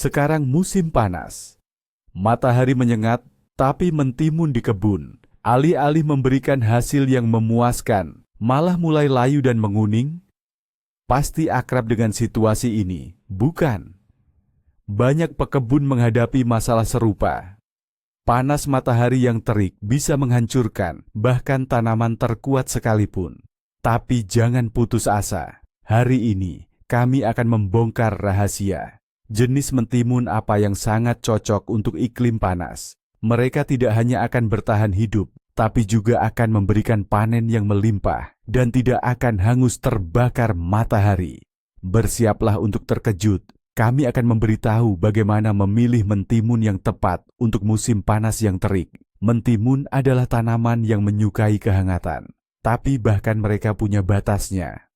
Sekarang musim panas. Matahari menyengat, tapi mentimun di kebun, alih-alih memberikan hasil yang memuaskan, malah mulai layu dan menguning. Pasti akrab dengan situasi ini, bukan? Banyak pekebun menghadapi masalah serupa. Panas matahari yang terik bisa menghancurkan, bahkan tanaman terkuat sekalipun. Tapi jangan putus asa. Hari ini, kami akan membongkar rahasia jenis mentimun apa yang sangat cocok untuk iklim panas. Mereka tidak hanya akan bertahan hidup, tapi juga akan memberikan panen yang melimpah dan tidak akan hangus terbakar matahari. Bersiaplah untuk terkejut. Kami akan memberitahu bagaimana memilih mentimun yang tepat untuk musim panas yang terik. Mentimun adalah tanaman yang menyukai kehangatan, tapi bahkan mereka punya batasnya.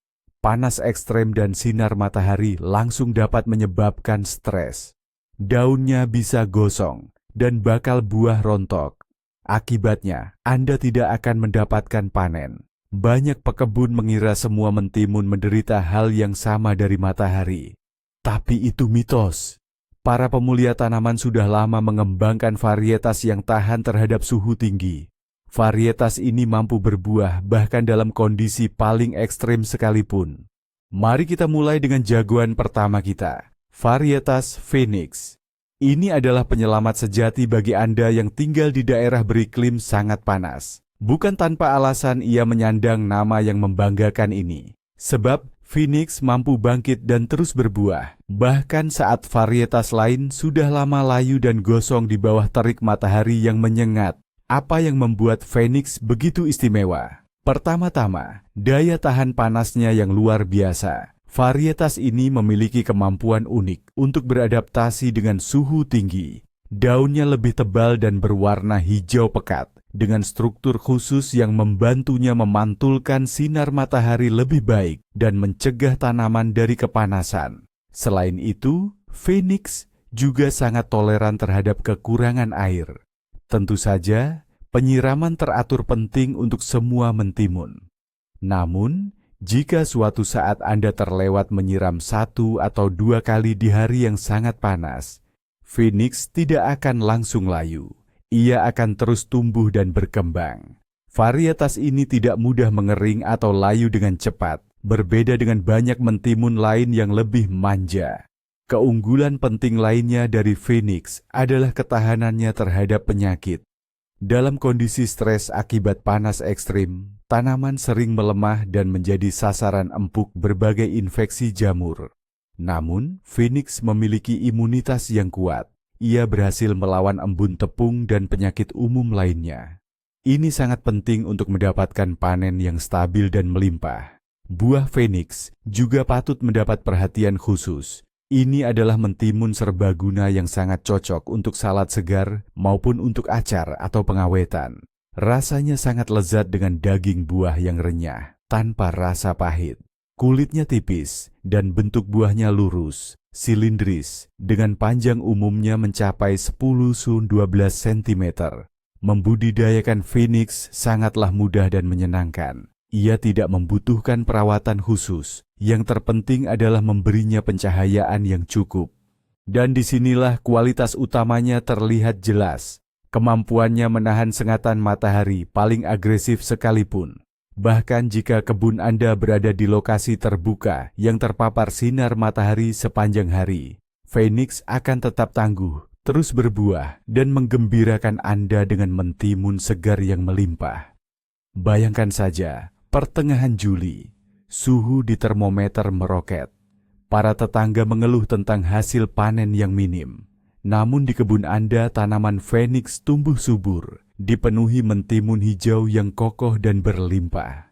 Panas ekstrem dan sinar matahari langsung dapat menyebabkan stres. Daunnya bisa gosong dan bakal buah rontok. Akibatnya, Anda tidak akan mendapatkan panen. Banyak pekebun mengira semua mentimun menderita hal yang sama dari matahari. Tapi itu mitos. Para pemulia tanaman sudah lama mengembangkan varietas yang tahan terhadap suhu tinggi. Varietas ini mampu berbuah bahkan dalam kondisi paling ekstrim sekalipun. Mari kita mulai dengan jagoan pertama kita, varietas Phoenix. Ini adalah penyelamat sejati bagi Anda yang tinggal di daerah beriklim sangat panas. Bukan tanpa alasan ia menyandang nama yang membanggakan ini. Sebab Phoenix mampu bangkit dan terus berbuah, bahkan saat varietas lain sudah lama layu dan gosong di bawah terik matahari yang menyengat. Apa yang membuat Phoenix begitu istimewa? Pertama-tama, daya tahan panasnya yang luar biasa. Varietas ini memiliki kemampuan unik untuk beradaptasi dengan suhu tinggi. Daunnya lebih tebal dan berwarna hijau pekat, dengan struktur khusus yang membantunya memantulkan sinar matahari lebih baik dan mencegah tanaman dari kepanasan. Selain itu, Phoenix juga sangat toleran terhadap kekurangan air. Tentu saja, penyiraman teratur penting untuk semua mentimun. Namun, jika suatu saat Anda terlewat menyiram 1 atau 2 kali di hari yang sangat panas, Phoenix tidak akan langsung layu. Ia akan terus tumbuh dan berkembang. Varietas ini tidak mudah mengering atau layu dengan cepat, berbeda dengan banyak mentimun lain yang lebih manja. Keunggulan penting lainnya dari Phoenix adalah ketahanannya terhadap penyakit. Dalam kondisi stres akibat panas ekstrim, tanaman sering melemah dan menjadi sasaran empuk berbagai infeksi jamur. Namun, Phoenix memiliki imunitas yang kuat. Ia berhasil melawan embun tepung dan penyakit umum lainnya. Ini sangat penting untuk mendapatkan panen yang stabil dan melimpah. Buah Phoenix juga patut mendapat perhatian khusus. Ini adalah mentimun serbaguna yang sangat cocok untuk salad segar maupun untuk acar atau pengawetan. Rasanya sangat lezat dengan daging buah yang renyah, tanpa rasa pahit. Kulitnya tipis dan bentuk buahnya lurus, silindris, dengan panjang umumnya mencapai 10–12 cm. Membudidayakan Phoenix sangatlah mudah dan menyenangkan. Ia tidak membutuhkan perawatan khusus. Yang terpenting adalah memberinya pencahayaan yang cukup. Dan disinilah kualitas utamanya terlihat jelas. Kemampuannya menahan sengatan matahari paling agresif sekalipun. Bahkan jika kebun Anda berada di lokasi terbuka yang terpapar sinar matahari sepanjang hari, Phoenix akan tetap tangguh, terus berbuah, dan menggembirakan Anda dengan mentimun segar yang melimpah. Bayangkan saja, pertengahan Juli, suhu di termometer meroket. Para tetangga mengeluh tentang hasil panen yang minim. Namun di kebun Anda tanaman Phoenix tumbuh subur, dipenuhi mentimun hijau yang kokoh dan berlimpah.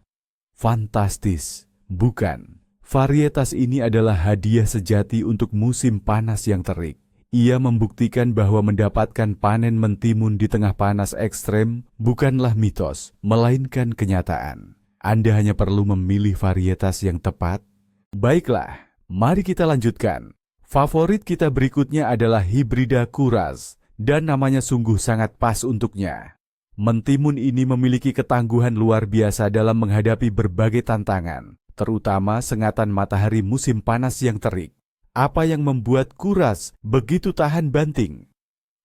Fantastis, bukan? Varietas ini adalah hadiah sejati untuk musim panas yang terik. Ia membuktikan bahwa mendapatkan panen mentimun di tengah panas ekstrem bukanlah mitos, melainkan kenyataan. Anda hanya perlu memilih varietas yang tepat. Baiklah, mari kita lanjutkan. Favorit kita berikutnya adalah Hybrida Kuraz, dan namanya sungguh sangat pas untuknya. Mentimun ini memiliki ketangguhan luar biasa dalam menghadapi berbagai tantangan, terutama sengatan matahari musim panas yang terik. Apa yang membuat kuras begitu tahan banting?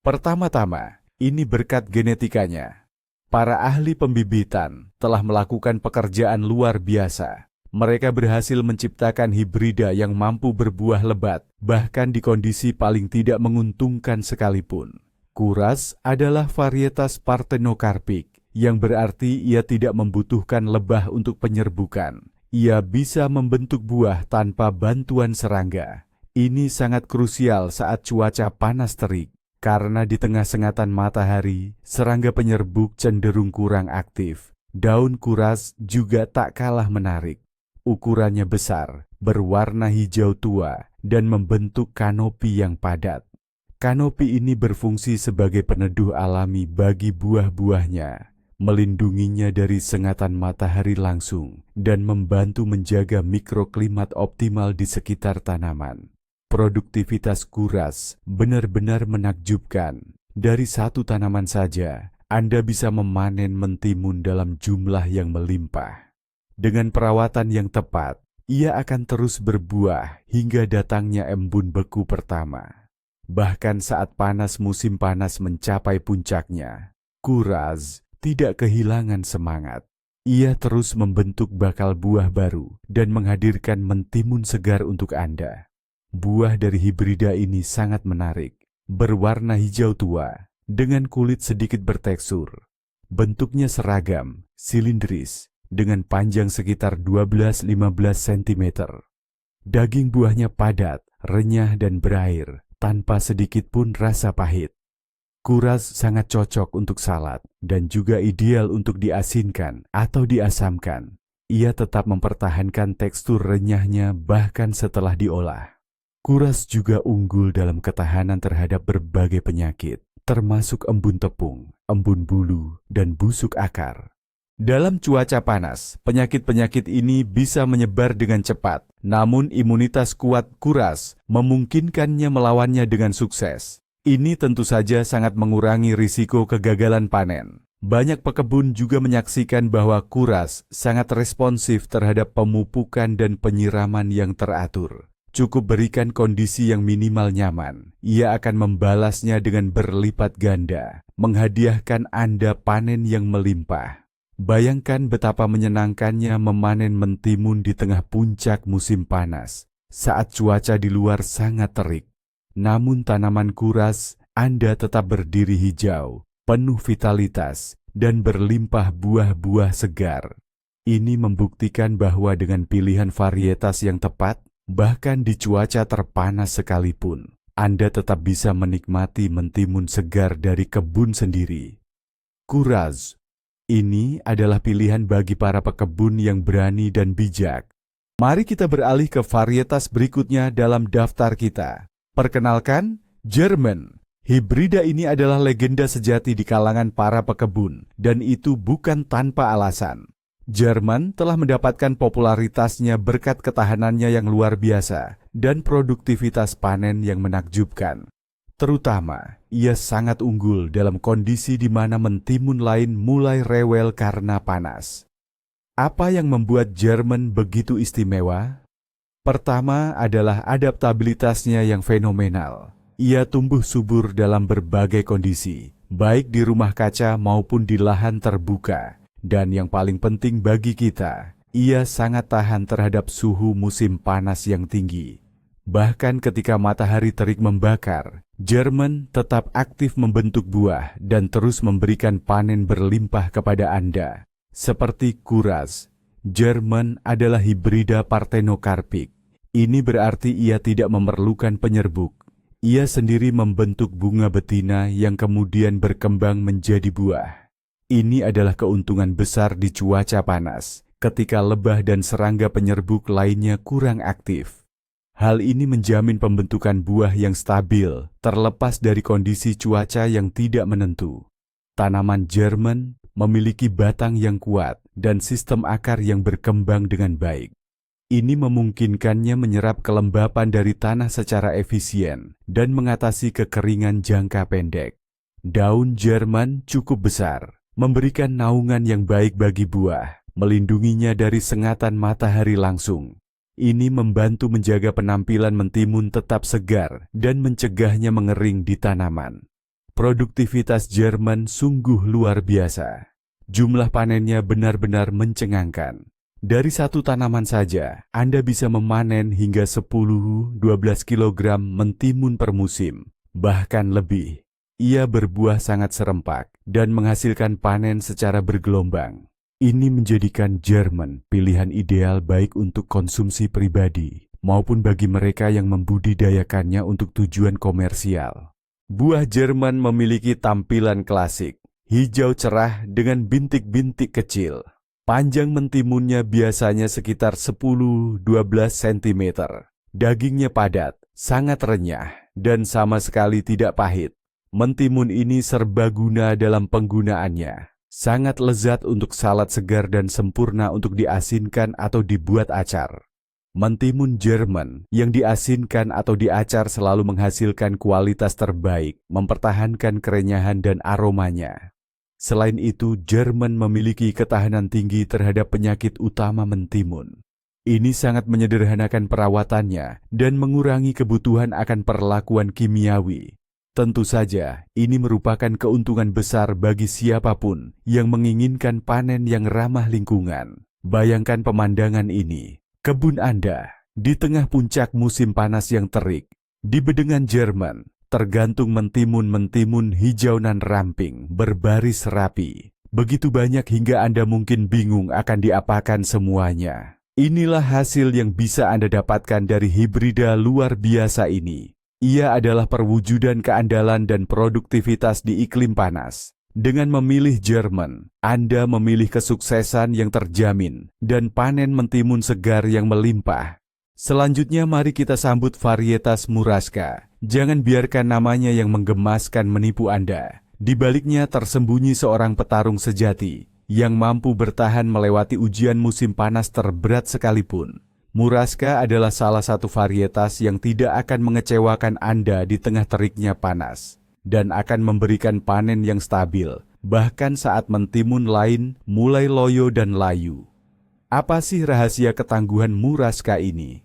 Pertama-tama, ini berkat genetikanya. Para ahli pembibitan telah melakukan pekerjaan luar biasa. Mereka berhasil menciptakan hibrida yang mampu berbuah lebat, bahkan di kondisi paling tidak menguntungkan sekalipun. Kuras adalah varietas Parthenocarpic, yang berarti ia tidak membutuhkan lebah untuk penyerbukan. Ia bisa membentuk buah tanpa bantuan serangga. Ini sangat krusial saat cuaca panas terik, karena di tengah sengatan matahari, serangga penyerbuk cenderung kurang aktif. Daun kuras juga tak kalah menarik. Ukurannya besar, berwarna hijau tua, dan membentuk kanopi yang padat. Kanopi ini berfungsi sebagai peneduh alami bagi buah-buahnya, melindunginya dari sengatan matahari langsung, dan membantu menjaga mikroklimat optimal di sekitar tanaman. Produktivitas kuras benar-benar menakjubkan. Dari satu tanaman saja, Anda bisa memanen mentimun dalam jumlah yang melimpah. Dengan perawatan yang tepat, ia akan terus berbuah hingga datangnya embun beku pertama. Bahkan saat musim panas mencapai puncaknya, kuras tidak kehilangan semangat. Ia terus membentuk bakal buah baru dan menghadirkan mentimun segar untuk Anda. Buah dari hibrida ini sangat menarik, berwarna hijau tua, dengan kulit sedikit bertekstur. Bentuknya seragam, silindris, dengan panjang sekitar 12-15 cm. Daging buahnya padat, renyah dan berair, tanpa sedikit pun rasa pahit. Kuras sangat cocok untuk salad dan juga ideal untuk diasinkan atau diasamkan. Ia tetap mempertahankan tekstur renyahnya bahkan setelah diolah. Kuras juga unggul dalam ketahanan terhadap berbagai penyakit, termasuk embun tepung, embun bulu, dan busuk akar. Dalam cuaca panas, penyakit-penyakit ini bisa menyebar dengan cepat, namun imunitas kuat kuras memungkinkannya melawannya dengan sukses. Ini tentu saja sangat mengurangi risiko kegagalan panen. Banyak pekebun juga menyaksikan bahwa kuras sangat responsif terhadap pemupukan dan penyiraman yang teratur. Cukup berikan kondisi yang minimal nyaman, ia akan membalasnya dengan berlipat ganda, menghadiahkan Anda panen yang melimpah. Bayangkan betapa menyenangkannya memanen mentimun di tengah puncak musim panas, saat cuaca di luar sangat terik. Namun tanaman kuras, Anda tetap berdiri hijau, penuh vitalitas, dan berlimpah buah-buah segar. Ini membuktikan bahwa dengan pilihan varietas yang tepat, bahkan di cuaca terpanas sekalipun, Anda tetap bisa menikmati mentimun segar dari kebun sendiri. Kuras ini adalah pilihan bagi para pekebun yang berani dan bijak. Mari kita beralih ke varietas berikutnya dalam daftar kita. Perkenalkan, German. Hibrida ini adalah legenda sejati di kalangan para pekebun, dan itu bukan tanpa alasan. German telah mendapatkan popularitasnya berkat ketahanannya yang luar biasa dan produktivitas panen yang menakjubkan. Terutama, ia sangat unggul dalam kondisi di mana mentimun lain mulai rewel karena panas. Apa yang membuat German begitu istimewa? Pertama adalah adaptabilitasnya yang fenomenal. Ia tumbuh subur dalam berbagai kondisi, baik di rumah kaca maupun di lahan terbuka. Dan yang paling penting bagi kita, ia sangat tahan terhadap suhu musim panas yang tinggi. Bahkan ketika matahari terik membakar, German tetap aktif membentuk buah dan terus memberikan panen berlimpah kepada Anda. Seperti kuras, German adalah hibrida Parthenocarpic. Ini berarti ia tidak memerlukan penyerbuk. Ia sendiri membentuk bunga betina yang kemudian berkembang menjadi buah. Ini adalah keuntungan besar di cuaca panas, ketika lebah dan serangga penyerbuk lainnya kurang aktif. Hal ini menjamin pembentukan buah yang stabil, terlepas dari kondisi cuaca yang tidak menentu. Tanaman German memiliki batang yang kuat dan sistem akar yang berkembang dengan baik. Ini memungkinkannya menyerap kelembapan dari tanah secara efisien dan mengatasi kekeringan jangka pendek. Daun German cukup besar, memberikan naungan yang baik bagi buah, melindunginya dari sengatan matahari langsung. Ini membantu menjaga penampilan mentimun tetap segar dan mencegahnya mengering di tanaman. Produktivitas Jerman sungguh luar biasa. Jumlah panennya benar-benar mencengangkan. Dari satu tanaman saja, Anda bisa memanen hingga 10-12 kg mentimun per musim, bahkan lebih. Ia berbuah sangat serempak dan menghasilkan panen secara bergelombang. Ini menjadikan Jerman pilihan ideal baik untuk konsumsi pribadi maupun bagi mereka yang membudidayakannya untuk tujuan komersial. Buah Jerman memiliki tampilan klasik, hijau cerah dengan bintik-bintik kecil. Panjang mentimunnya biasanya sekitar 10-12 cm. Dagingnya padat, sangat renyah, dan sama sekali tidak pahit. Mentimun ini serbaguna dalam penggunaannya. Sangat lezat untuk salad segar dan sempurna untuk diasinkan atau dibuat acar. Mentimun Jerman yang diasinkan atau diacar selalu menghasilkan kualitas terbaik, mempertahankan kerenyahan dan aromanya. Selain itu, Jerman memiliki ketahanan tinggi terhadap penyakit utama mentimun. Ini sangat menyederhanakan perawatannya dan mengurangi kebutuhan akan perlakuan kimiawi. Tentu saja, ini merupakan keuntungan besar bagi siapapun yang menginginkan panen yang ramah lingkungan. Bayangkan pemandangan ini. Kebun Anda di tengah puncak musim panas yang terik, di bedengan Jerman, tergantung mentimun-mentimun hijau nan ramping, berbaris rapi. Begitu banyak hingga Anda mungkin bingung akan diapakan semuanya. Inilah hasil yang bisa Anda dapatkan dari hibrida luar biasa ini. Ia adalah perwujudan keandalan dan produktivitas di iklim panas. Dengan memilih Jerman, Anda memilih kesuksesan yang terjamin dan panen mentimun segar yang melimpah. Selanjutnya mari kita sambut varietas Muraszka. Jangan biarkan namanya yang menggemaskan menipu Anda. Di baliknya tersembunyi seorang petarung sejati yang mampu bertahan melewati ujian musim panas terberat sekalipun. Muraszka adalah salah satu varietas yang tidak akan mengecewakan Anda di tengah teriknya panas dan akan memberikan panen yang stabil, bahkan saat mentimun lain mulai loyo dan layu. Apa sih rahasia ketangguhan Muraszka ini?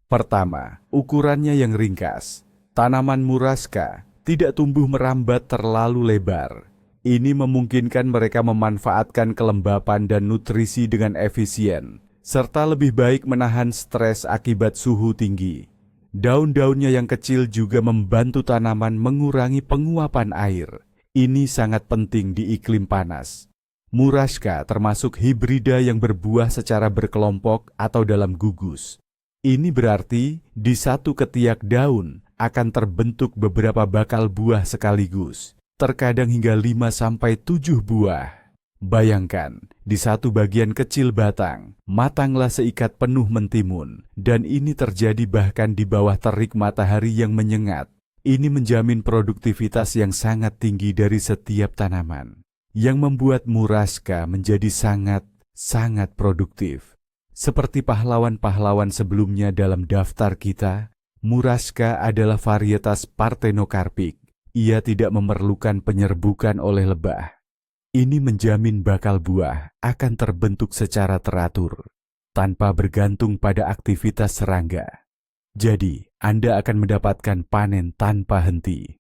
Pertama, ukurannya yang ringkas. Tanaman Muraszka tidak tumbuh merambat terlalu lebar. Ini memungkinkan mereka memanfaatkan kelembapan dan nutrisi dengan efisien, serta lebih baik menahan stres akibat suhu tinggi. Daun-daunnya yang kecil juga membantu tanaman mengurangi penguapan air. Ini sangat penting di iklim panas. Muraszka termasuk hibrida yang berbuah secara berkelompok atau dalam gugus. Ini berarti di satu ketiak daun akan terbentuk beberapa bakal buah sekaligus, terkadang hingga 5-7 buah. Bayangkan, di satu bagian kecil batang, matanglah seikat penuh mentimun, dan ini terjadi bahkan di bawah terik matahari yang menyengat. Ini menjamin produktivitas yang sangat tinggi dari setiap tanaman, yang membuat Muraszka menjadi sangat produktif. Seperti pahlawan-pahlawan sebelumnya dalam daftar kita, Muraszka adalah varietas Parthenocarpic. Ia tidak memerlukan penyerbukan oleh lebah. Ini menjamin bakal buah akan terbentuk secara teratur, tanpa bergantung pada aktivitas serangga. Jadi, Anda akan mendapatkan panen tanpa henti.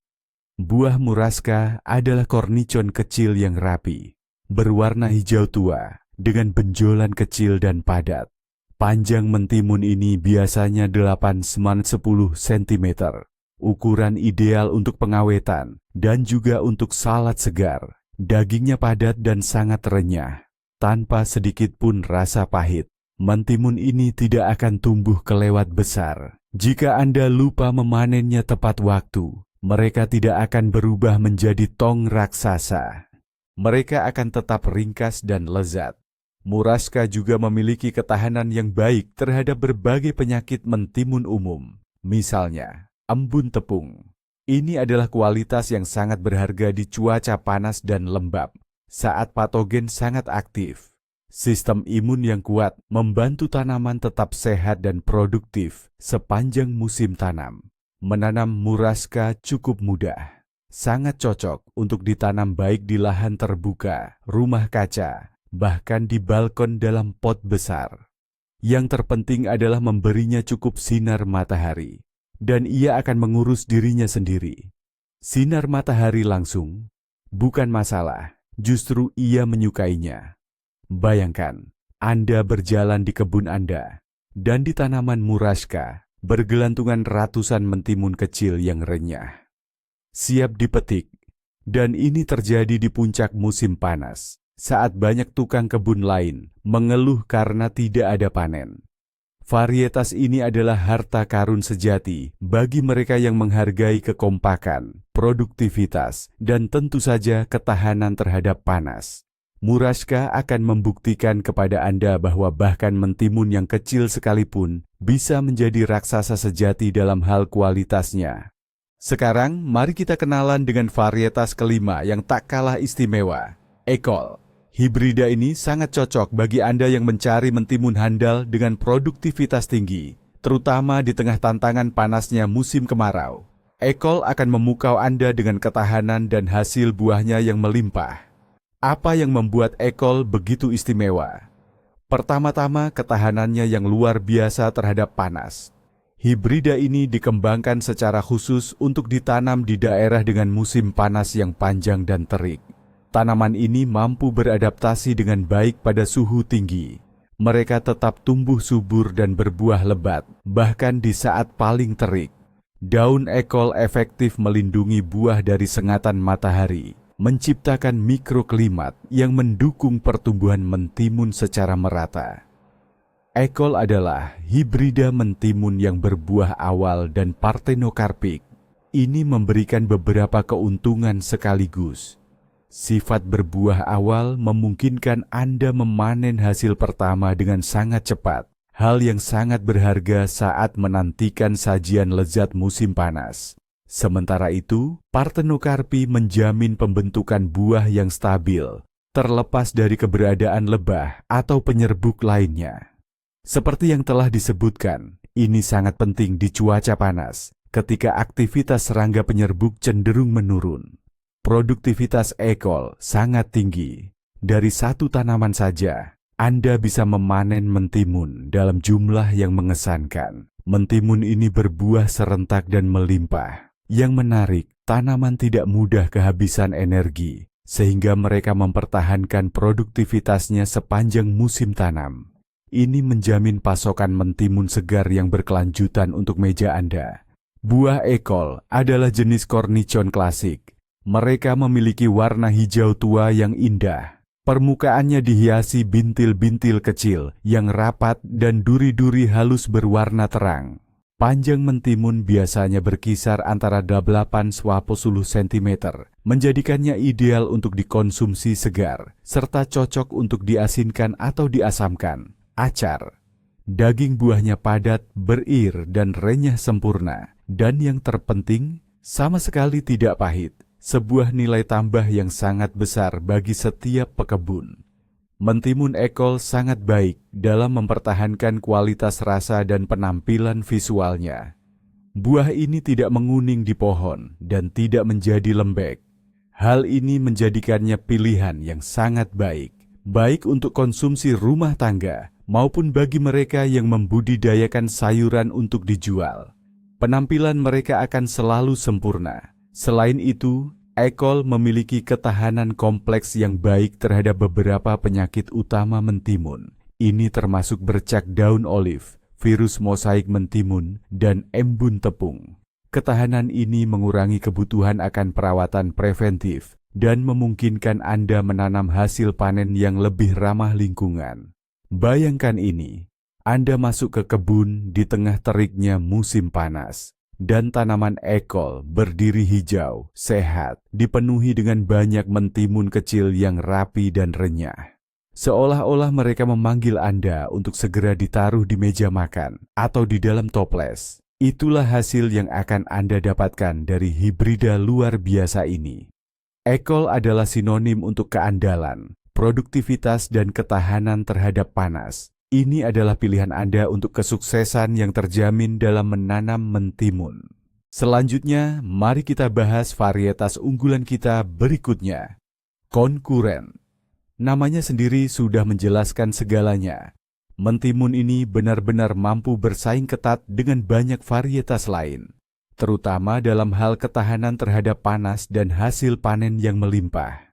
Buah Muraszka adalah kornicon kecil yang rapi, berwarna hijau tua, dengan benjolan kecil dan padat. Panjang mentimun ini biasanya 8-10 cm, ukuran ideal untuk pengawetan dan juga untuk salad segar. Dagingnya padat dan sangat renyah, tanpa sedikit pun rasa pahit. Mentimun ini tidak akan tumbuh kelewat besar. Jika Anda lupa memanennya tepat waktu, mereka tidak akan berubah menjadi tong raksasa. Mereka akan tetap ringkas dan lezat. Muraszka juga memiliki ketahanan yang baik terhadap berbagai penyakit mentimun umum, misalnya embun tepung. Ini adalah kualitas yang sangat berharga di cuaca panas dan lembab, saat patogen sangat aktif. Sistem imun yang kuat membantu tanaman tetap sehat dan produktif sepanjang musim tanam. Menanam Muraszka cukup mudah. Sangat cocok untuk ditanam baik di lahan terbuka, rumah kaca, bahkan di balkon dalam pot besar. Yang terpenting adalah memberinya cukup sinar matahari, dan ia akan mengurus dirinya sendiri. Sinar matahari langsung bukan masalah, justru ia menyukainya. Bayangkan, Anda berjalan di kebun Anda, dan di tanaman muraska bergelantungan ratusan mentimun kecil yang renyah, siap dipetik. Dan ini terjadi di puncak musim panas, saat banyak tukang kebun lain mengeluh karena tidak ada panen. Varietas ini adalah harta karun sejati bagi mereka yang menghargai kekompakan, produktivitas, dan tentu saja ketahanan terhadap panas. Muraska akan membuktikan kepada Anda bahwa bahkan mentimun yang kecil sekalipun bisa menjadi raksasa sejati dalam hal kualitasnya. Sekarang, mari kita kenalan dengan varietas kelima yang tak kalah istimewa, Ekol. Hibrida ini sangat cocok bagi Anda yang mencari mentimun handal dengan produktivitas tinggi, terutama di tengah tantangan panasnya musim kemarau. Ekol akan memukau Anda dengan ketahanan dan hasil buahnya yang melimpah. Apa yang membuat Ekol begitu istimewa? Pertama-tama, ketahanannya yang luar biasa terhadap panas. Hibrida ini dikembangkan secara khusus untuk ditanam di daerah dengan musim panas yang panjang dan terik. Tanaman ini mampu beradaptasi dengan baik pada suhu tinggi. Mereka tetap tumbuh subur dan berbuah lebat, bahkan di saat paling terik. Daun Ekol efektif melindungi buah dari sengatan matahari, menciptakan mikroklimat yang mendukung pertumbuhan mentimun secara merata. Ekol adalah hibrida mentimun yang berbuah awal dan partenokarpik. Ini memberikan beberapa keuntungan sekaligus. Sifat berbuah awal memungkinkan Anda memanen hasil pertama dengan sangat cepat, hal yang sangat berharga saat menantikan sajian lezat musim panas. Sementara itu, partenokarpi menjamin pembentukan buah yang stabil, terlepas dari keberadaan lebah atau penyerbuk lainnya. Seperti yang telah disebutkan, ini sangat penting di cuaca panas, ketika aktivitas serangga penyerbuk cenderung menurun. Produktivitas Ekol sangat tinggi. Dari satu tanaman saja, Anda bisa memanen mentimun dalam jumlah yang mengesankan. Mentimun ini berbuah serentak dan melimpah. Yang menarik, tanaman tidak mudah kehabisan energi, sehingga mereka mempertahankan produktivitasnya sepanjang musim tanam. Ini menjamin pasokan mentimun segar yang berkelanjutan untuk meja Anda. Buah Ekol adalah jenis cornichon klasik. Mereka memiliki warna hijau tua yang indah. Permukaannya dihiasi bintil-bintil kecil yang rapat dan duri-duri halus berwarna terang. Panjang mentimun biasanya berkisar antara 8–10 cm, menjadikannya ideal untuk dikonsumsi segar, serta cocok untuk diasinkan atau diasamkan, acar. Daging buahnya padat, berir, dan renyah sempurna. Dan yang terpenting, sama sekali tidak pahit. Sebuah nilai tambah yang sangat besar bagi setiap pekebun. Mentimun Ekol sangat baik dalam mempertahankan kualitas rasa dan penampilan visualnya. Buah ini tidak menguning di pohon dan tidak menjadi lembek. Hal ini menjadikannya pilihan yang sangat baik, baik untuk konsumsi rumah tangga maupun bagi mereka yang membudidayakan sayuran untuk dijual. Penampilan mereka akan selalu sempurna. Selain itu, Ekol memiliki ketahanan kompleks yang baik terhadap beberapa penyakit utama mentimun. Ini termasuk bercak daun olive, virus mosaik mentimun, dan embun tepung. Ketahanan ini mengurangi kebutuhan akan perawatan preventif dan memungkinkan Anda menanam hasil panen yang lebih ramah lingkungan. Bayangkan ini, Anda masuk ke kebun di tengah teriknya musim panas. Dan tanaman Ekol berdiri hijau, sehat, dipenuhi dengan banyak mentimun kecil yang rapi dan renyah. Seolah-olah mereka memanggil Anda untuk segera ditaruh di meja makan atau di dalam toples. Itulah hasil yang akan Anda dapatkan dari hibrida luar biasa ini. Ekol adalah sinonim untuk keandalan, produktivitas, dan ketahanan terhadap panas. Ini adalah pilihan Anda untuk kesuksesan yang terjamin dalam menanam mentimun. Selanjutnya, mari kita bahas varietas unggulan kita berikutnya. Konkuren. Namanya sendiri sudah menjelaskan segalanya. Mentimun ini benar-benar mampu bersaing ketat dengan banyak varietas lain, terutama dalam hal ketahanan terhadap panas dan hasil panen yang melimpah.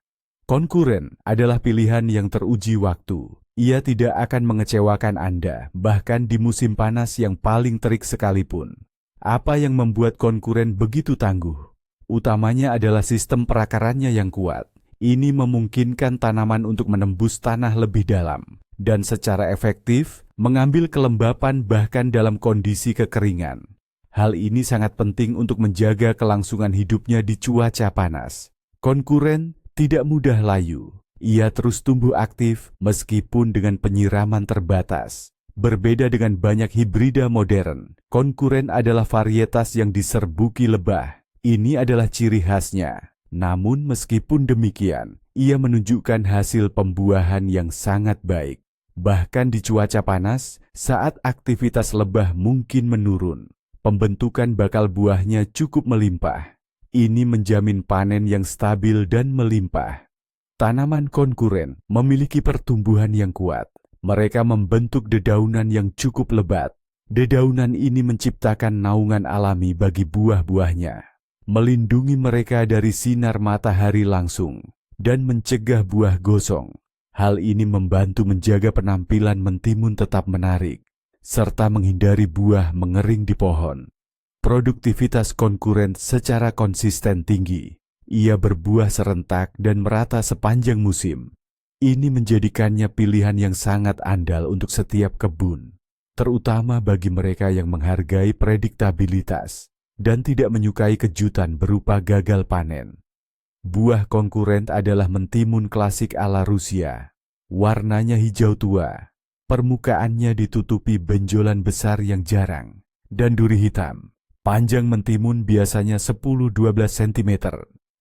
Konkuren adalah pilihan yang teruji waktu. Ia tidak akan mengecewakan Anda, bahkan di musim panas yang paling terik sekalipun. Apa yang membuat konkuren begitu tangguh? Utamanya adalah sistem perakarannya yang kuat. Ini memungkinkan tanaman untuk menembus tanah lebih dalam dan secara efektif mengambil kelembapan bahkan dalam kondisi kekeringan. Hal ini sangat penting untuk menjaga kelangsungan hidupnya di cuaca panas. Konkuren tidak mudah layu. Ia terus tumbuh aktif meskipun dengan penyiraman terbatas. Berbeda dengan banyak hibrida modern, konkuren adalah varietas yang diserbuki lebah. Ini adalah ciri khasnya. Namun meskipun demikian, ia menunjukkan hasil pembuahan yang sangat baik. Bahkan di cuaca panas, saat aktivitas lebah mungkin menurun, pembentukan bakal buahnya cukup melimpah. Ini menjamin panen yang stabil dan melimpah. Tanaman konkuren memiliki pertumbuhan yang kuat. Mereka membentuk dedaunan yang cukup lebat. Dedaunan ini menciptakan naungan alami bagi buah-buahnya, melindungi mereka dari sinar matahari langsung, dan mencegah buah gosong. Hal ini membantu menjaga penampilan mentimun tetap menarik, serta menghindari buah mengering di pohon. Produktivitas konkuren secara konsisten tinggi. Ia berbuah serentak dan merata sepanjang musim. Ini menjadikannya pilihan yang sangat andal untuk setiap kebun, terutama bagi mereka yang menghargai prediktabilitas dan tidak menyukai kejutan berupa gagal panen. Buah konkuren adalah mentimun klasik ala Rusia. Warnanya hijau tua, permukaannya ditutupi benjolan besar yang jarang, dan duri hitam. Panjang mentimun biasanya 10-12 cm.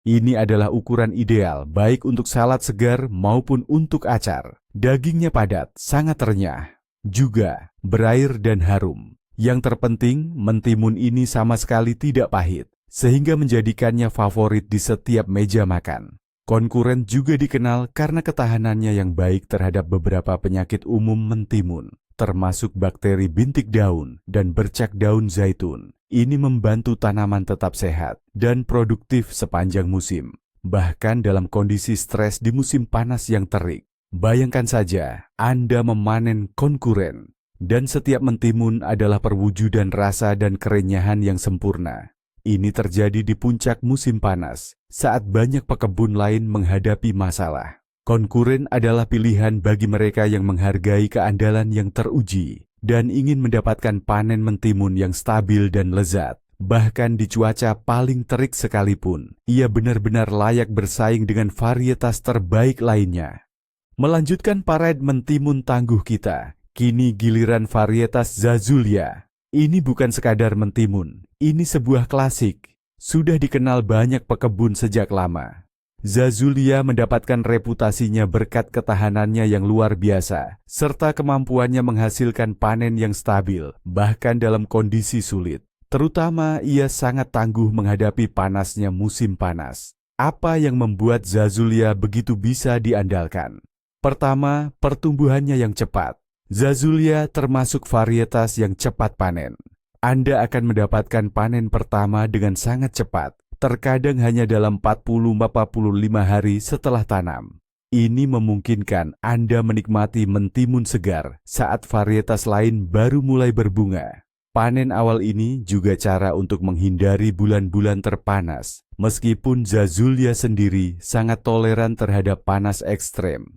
Ini adalah ukuran ideal baik untuk salad segar maupun untuk acar. Dagingnya padat, sangat renyah, juga berair dan harum. Yang terpenting, mentimun ini sama sekali tidak pahit, sehingga menjadikannya favorit di setiap meja makan. Konkuren juga dikenal karena ketahanannya yang baik terhadap beberapa penyakit umum mentimun, termasuk bakteri bintik daun dan bercak daun zaitun. Ini membantu tanaman tetap sehat dan produktif sepanjang musim, bahkan dalam kondisi stres di musim panas yang terik. Bayangkan saja, Anda memanen konkuren, dan setiap mentimun adalah perwujudan rasa dan kerenyahan yang sempurna. Ini terjadi di puncak musim panas, saat banyak pekebun lain menghadapi masalah. Konkuren adalah pilihan bagi mereka yang menghargai keandalan yang teruji dan ingin mendapatkan panen mentimun yang stabil dan lezat. Bahkan di cuaca paling terik sekalipun, ia benar-benar layak bersaing dengan varietas terbaik lainnya. Melanjutkan parade mentimun tangguh kita, kini giliran varietas Zazulia. Ini bukan sekadar mentimun, ini sebuah klasik. Sudah dikenal banyak pekebun sejak lama. Zazulia mendapatkan reputasinya berkat ketahanannya yang luar biasa, serta kemampuannya menghasilkan panen yang stabil, bahkan dalam kondisi sulit. Terutama ia sangat tangguh menghadapi panasnya musim panas. Apa yang membuat Zazulia begitu bisa diandalkan? Pertama, pertumbuhannya yang cepat. Zazulia termasuk varietas yang cepat panen. Anda akan mendapatkan panen pertama dengan sangat cepat. Terkadang hanya dalam 40-45 hari setelah tanam. Ini memungkinkan Anda menikmati mentimun segar saat varietas lain baru mulai berbunga. Panen awal ini juga cara untuk menghindari bulan-bulan terpanas, meskipun Zazulia sendiri sangat toleran terhadap panas ekstrem.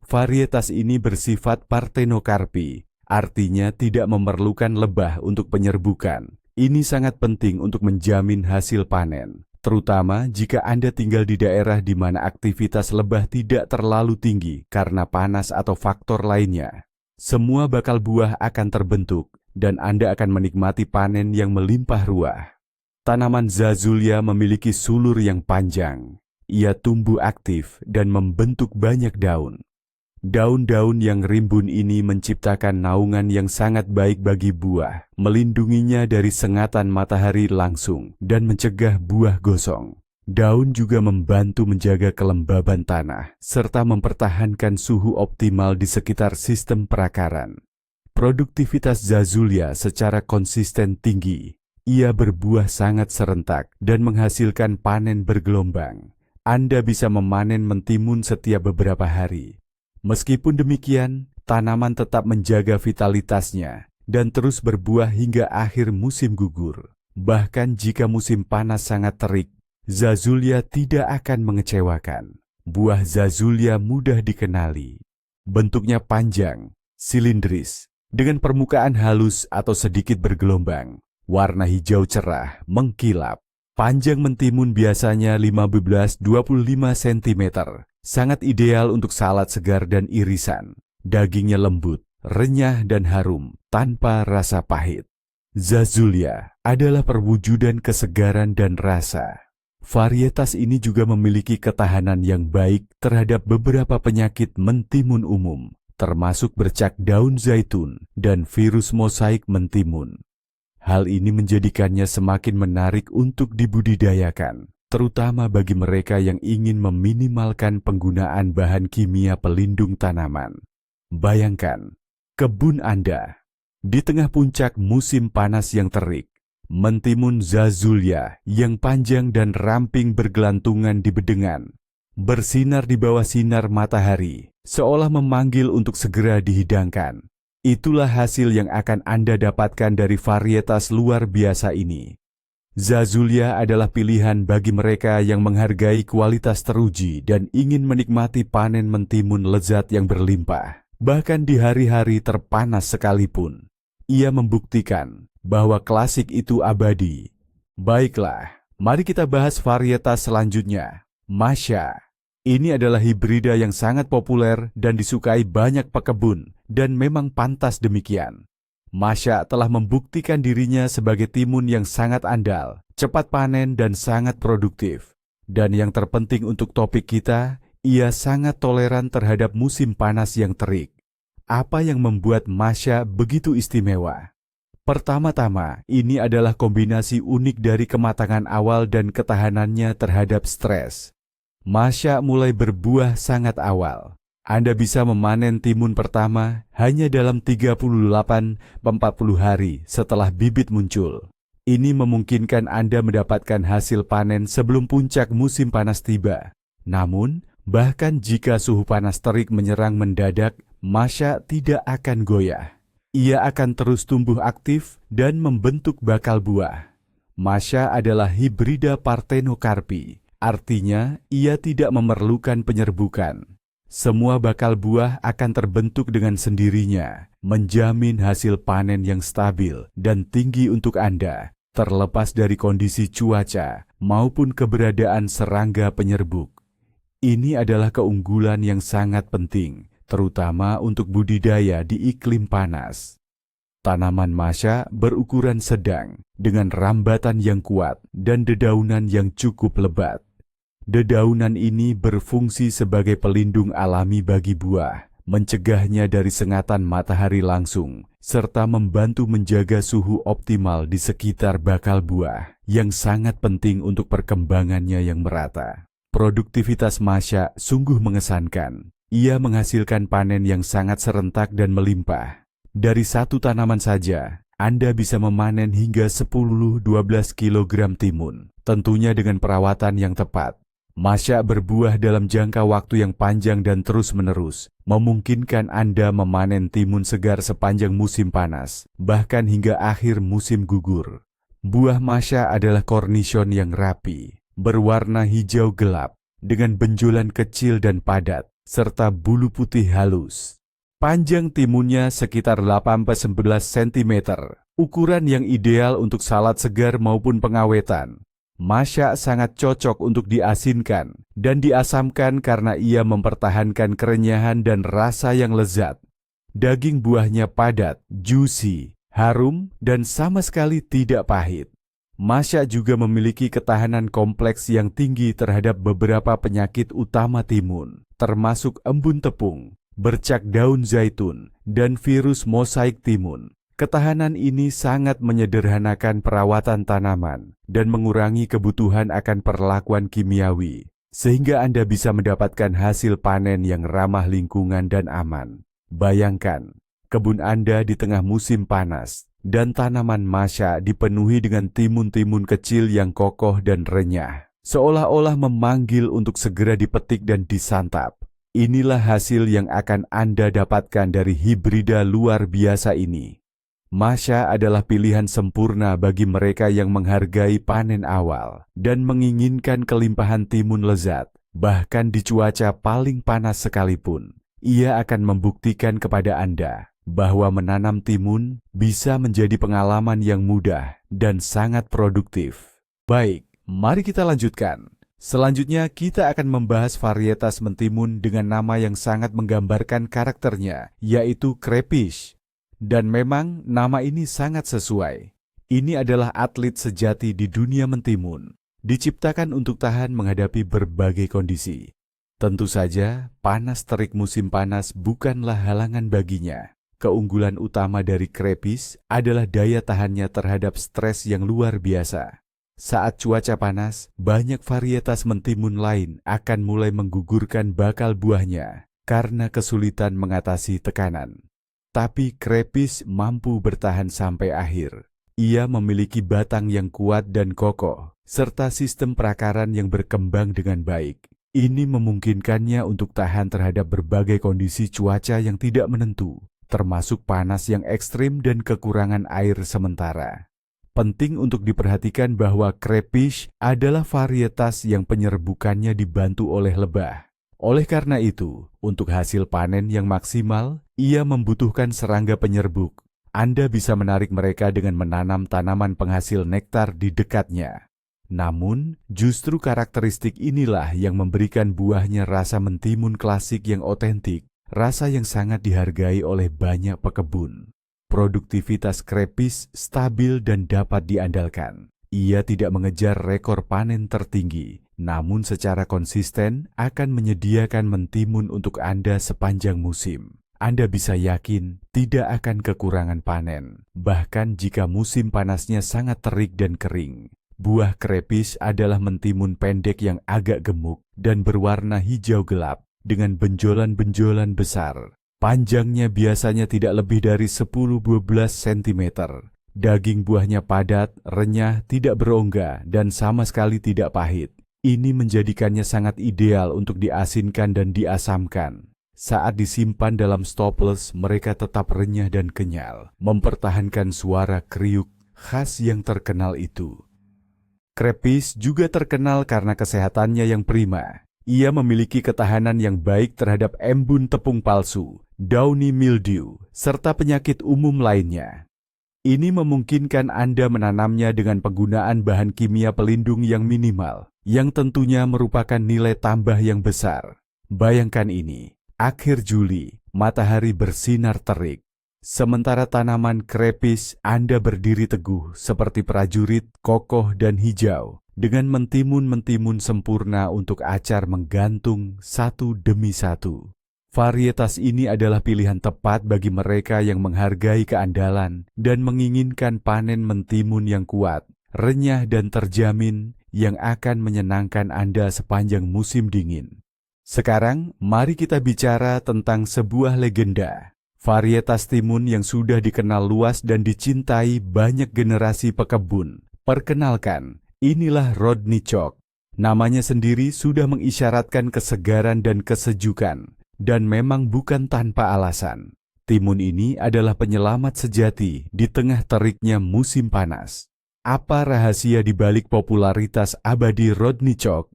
Varietas ini bersifat partenokarpi, artinya tidak memerlukan lebah untuk penyerbukan. Ini sangat penting untuk menjamin hasil panen, terutama jika Anda tinggal di daerah di mana aktivitas lebah tidak terlalu tinggi karena panas atau faktor lainnya. Semua bakal buah akan terbentuk, dan Anda akan menikmati panen yang melimpah ruah. Tanaman Zazulia memiliki sulur yang panjang. Ia tumbuh aktif dan membentuk banyak daun. Daun-daun yang rimbun ini menciptakan naungan yang sangat baik bagi buah, melindunginya dari sengatan matahari langsung dan mencegah buah gosong. Daun juga membantu menjaga kelembaban tanah, serta mempertahankan suhu optimal di sekitar sistem perakaran. Produktivitas Zazulya secara konsisten tinggi. Ia berbuah sangat serentak dan menghasilkan panen bergelombang. Anda bisa memanen mentimun setiap beberapa hari. Meskipun demikian, tanaman tetap menjaga vitalitasnya dan terus berbuah hingga akhir musim gugur. Bahkan jika musim panas sangat terik, Zazulya tidak akan mengecewakan. Buah Zazulya mudah dikenali. Bentuknya panjang, silindris, dengan permukaan halus atau sedikit bergelombang. Warna hijau cerah, mengkilap. Panjang mentimun biasanya 15-25 cm. Sangat ideal untuk salad segar dan irisan. Dagingnya lembut, renyah dan harum, tanpa rasa pahit. Zazulya adalah perwujudan kesegaran dan rasa. Varietas ini juga memiliki ketahanan yang baik terhadap beberapa penyakit mentimun umum, termasuk bercak daun zaitun dan virus mosaik mentimun. Hal ini menjadikannya semakin menarik untuk dibudidayakan, terutama bagi mereka yang ingin meminimalkan penggunaan bahan kimia pelindung tanaman. Bayangkan, kebun Anda di tengah puncak musim panas yang terik, mentimun Zazulya yang panjang dan ramping bergelantungan di bedengan, bersinar di bawah sinar matahari, seolah memanggil untuk segera dihidangkan. Itulah hasil yang akan Anda dapatkan dari varietas luar biasa ini. Zazulya adalah pilihan bagi mereka yang menghargai kualitas teruji dan ingin menikmati panen mentimun lezat yang berlimpah. Bahkan di hari-hari terpanas sekalipun, ia membuktikan bahwa klasik itu abadi. Baiklah, mari kita bahas varietas selanjutnya, Masha. Ini adalah hibrida yang sangat populer dan disukai banyak pekebun, dan memang pantas demikian. Masha telah membuktikan dirinya sebagai timun yang sangat andal, cepat panen dan sangat produktif. Dan yang terpenting untuk topik kita, ia sangat toleran terhadap musim panas yang terik. Apa yang membuat Masha begitu istimewa? Pertama-tama, ini adalah kombinasi unik dari kematangan awal dan ketahanannya terhadap stres. Masha mulai berbuah sangat awal. Anda bisa memanen timun pertama hanya dalam 38-40 hari setelah bibit muncul. Ini memungkinkan Anda mendapatkan hasil panen sebelum puncak musim panas tiba. Namun, bahkan jika suhu panas terik menyerang mendadak, Masha tidak akan goyah. Ia akan terus tumbuh aktif dan membentuk bakal buah. Masha adalah hibrida Parthenocarpi. Artinya, ia tidak memerlukan penyerbukan. Semua bakal buah akan terbentuk dengan sendirinya, menjamin hasil panen yang stabil dan tinggi untuk Anda, terlepas dari kondisi cuaca maupun keberadaan serangga penyerbuk. Ini adalah keunggulan yang sangat penting, terutama untuk budidaya di iklim panas. Tanaman Masha berukuran sedang, dengan rambatan yang kuat dan dedaunan yang cukup lebat. Dedaunan ini berfungsi sebagai pelindung alami bagi buah, mencegahnya dari sengatan matahari langsung, serta membantu menjaga suhu optimal di sekitar bakal buah, yang sangat penting untuk perkembangannya yang merata. Produktivitas Masha sungguh mengesankan. Ia menghasilkan panen yang sangat serentak dan melimpah. Dari satu tanaman saja, Anda bisa memanen hingga 10-12 kg timun, tentunya dengan perawatan yang tepat. Masha berbuah dalam jangka waktu yang panjang dan terus-menerus, memungkinkan Anda memanen timun segar sepanjang musim panas, bahkan hingga akhir musim gugur. Buah Masha adalah cornichon yang rapi, berwarna hijau gelap, dengan benjolan kecil dan padat, serta bulu putih halus. Panjang timunnya sekitar 8-11 cm, ukuran yang ideal untuk salad segar maupun pengawetan. Masha sangat cocok untuk diasinkan dan diasamkan karena ia mempertahankan kerenyahan dan rasa yang lezat. Daging buahnya padat, juicy, harum, dan sama sekali tidak pahit. Masha juga memiliki ketahanan kompleks yang tinggi terhadap beberapa penyakit utama timun, termasuk embun tepung, bercak daun zaitun, dan virus mosaik timun. Ketahanan ini sangat menyederhanakan perawatan tanaman dan mengurangi kebutuhan akan perlakuan kimiawi, sehingga Anda bisa mendapatkan hasil panen yang ramah lingkungan dan aman. Bayangkan, Kebun Anda di tengah musim panas, dan tanaman Masya dipenuhi dengan timun-timun kecil yang kokoh dan renyah, seolah-olah memanggil untuk segera dipetik dan disantap. Inilah hasil yang akan Anda dapatkan dari hibrida luar biasa ini. Masya adalah pilihan sempurna bagi mereka yang menghargai panen awal dan menginginkan kelimpahan timun lezat. Bahkan di cuaca paling panas sekalipun, ia akan membuktikan kepada Anda bahwa menanam timun bisa menjadi pengalaman yang mudah dan sangat produktif. Baik, mari kita lanjutkan. Selanjutnya kita akan membahas varietas mentimun dengan nama yang sangat menggambarkan karakternya, yaitu Crayfish. Dan memang nama ini sangat sesuai. Ini adalah atlet sejati di dunia mentimun, diciptakan untuk tahan menghadapi berbagai kondisi. Tentu saja, panas terik musim panas bukanlah halangan baginya. Keunggulan utama dari Crayfish adalah daya tahannya terhadap stres yang luar biasa. Saat cuaca panas, banyak varietas mentimun lain akan mulai menggugurkan bakal buahnya karena kesulitan mengatasi tekanan. Tapi Crayfish mampu bertahan sampai akhir. Ia memiliki batang yang kuat dan kokoh, serta sistem perakaran yang berkembang dengan baik. Ini memungkinkannya untuk tahan terhadap berbagai kondisi cuaca yang tidak menentu, termasuk panas yang ekstrim dan kekurangan air sementara. Penting untuk diperhatikan bahwa Crayfish adalah varietas yang penyerbukannya dibantu oleh lebah. Oleh karena itu, untuk hasil panen yang maksimal, ia membutuhkan serangga penyerbuk. Anda bisa menarik mereka dengan menanam tanaman penghasil nektar di dekatnya. Namun, justru karakteristik inilah yang memberikan buahnya rasa mentimun klasik yang otentik, rasa yang sangat dihargai oleh banyak pekebun. Produktivitas Crayfish stabil dan dapat diandalkan. Ia tidak mengejar rekor panen tertinggi, namun secara konsisten akan menyediakan mentimun untuk Anda sepanjang musim. Anda bisa yakin tidak akan kekurangan panen, bahkan jika musim panasnya sangat terik dan kering. Buah Crayfish adalah mentimun pendek yang agak gemuk dan berwarna hijau gelap dengan benjolan-benjolan besar. Panjangnya biasanya tidak lebih dari 10-12 cm. Daging buahnya padat, renyah, tidak berongga, dan sama sekali tidak pahit. Ini menjadikannya sangat ideal untuk diasinkan dan diasamkan. Saat disimpan dalam stopless, mereka tetap renyah dan kenyal, mempertahankan suara kriuk khas yang terkenal itu. Crayfish juga terkenal karena kesehatannya yang prima. Ia memiliki ketahanan yang baik terhadap embun tepung palsu, downy mildew, serta penyakit umum lainnya. Ini memungkinkan Anda menanamnya dengan penggunaan bahan kimia pelindung yang minimal, yang tentunya merupakan nilai tambah yang besar. Bayangkan ini, akhir Juli, matahari bersinar terik. Sementara tanaman Crayfish Anda berdiri teguh seperti prajurit, kokoh dan hijau, dengan mentimun-mentimun sempurna untuk acar menggantung satu demi satu. Varietas ini adalah pilihan tepat bagi mereka yang menghargai keandalan dan menginginkan panen mentimun yang kuat, renyah dan terjamin yang akan menyenangkan Anda sepanjang musim dingin. Sekarang, mari kita bicara tentang sebuah legenda. Varietas timun yang sudah dikenal luas dan dicintai banyak generasi pekebun. Perkenalkan, inilah Rodney Chalk. Namanya sendiri sudah mengisyaratkan kesegaran dan kesejukan. Dan memang bukan tanpa alasan. Timun ini adalah penyelamat sejati di tengah teriknya musim panas. Apa rahasia di balik popularitas abadi Rodney Chalk?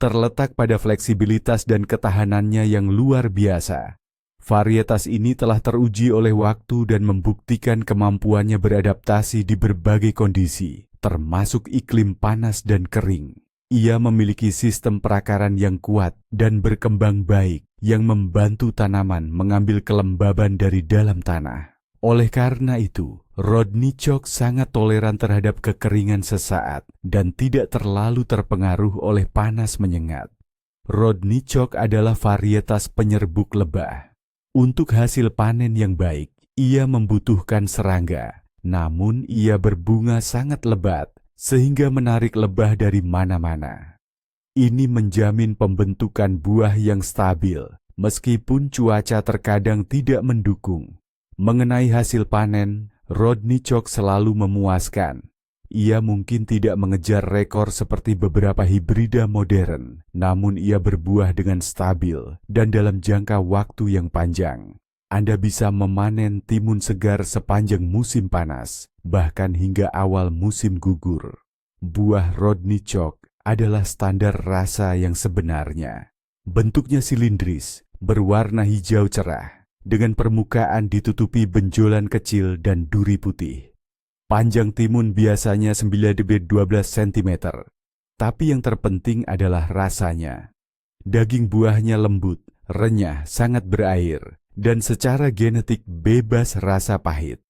Terletak pada fleksibilitas dan ketahanannya yang luar biasa. Varietas ini telah teruji oleh waktu dan membuktikan kemampuannya beradaptasi di berbagai kondisi, termasuk iklim panas dan kering. Ia memiliki sistem perakaran yang kuat dan berkembang baik yang membantu tanaman mengambil kelembaban dari dalam tanah. Oleh karena itu, Rodney Chalk sangat toleran terhadap kekeringan sesaat dan tidak terlalu terpengaruh oleh panas menyengat. Rodney Chalk adalah varietas penyerbuk lebah. Untuk hasil panen yang baik, ia membutuhkan serangga, namun ia berbunga sangat lebat, sehingga menarik lebah dari mana-mana. Ini menjamin pembentukan buah yang stabil, meskipun cuaca terkadang tidak mendukung. Mengenai hasil panen, Rodney Chalk selalu memuaskan. Ia mungkin tidak mengejar rekor seperti beberapa hibrida modern, namun ia berbuah dengan stabil dan dalam jangka waktu yang panjang. Anda bisa memanen timun segar sepanjang musim panas, bahkan hingga awal musim gugur. Buah Rodney Chalk adalah standar rasa yang sebenarnya. Bentuknya silindris, berwarna hijau cerah, dengan permukaan ditutupi benjolan kecil dan duri putih. Panjang timun biasanya 9-12 cm, tapi yang terpenting adalah rasanya. Daging buahnya lembut, renyah, sangat berair, dan secara genetik bebas rasa pahit.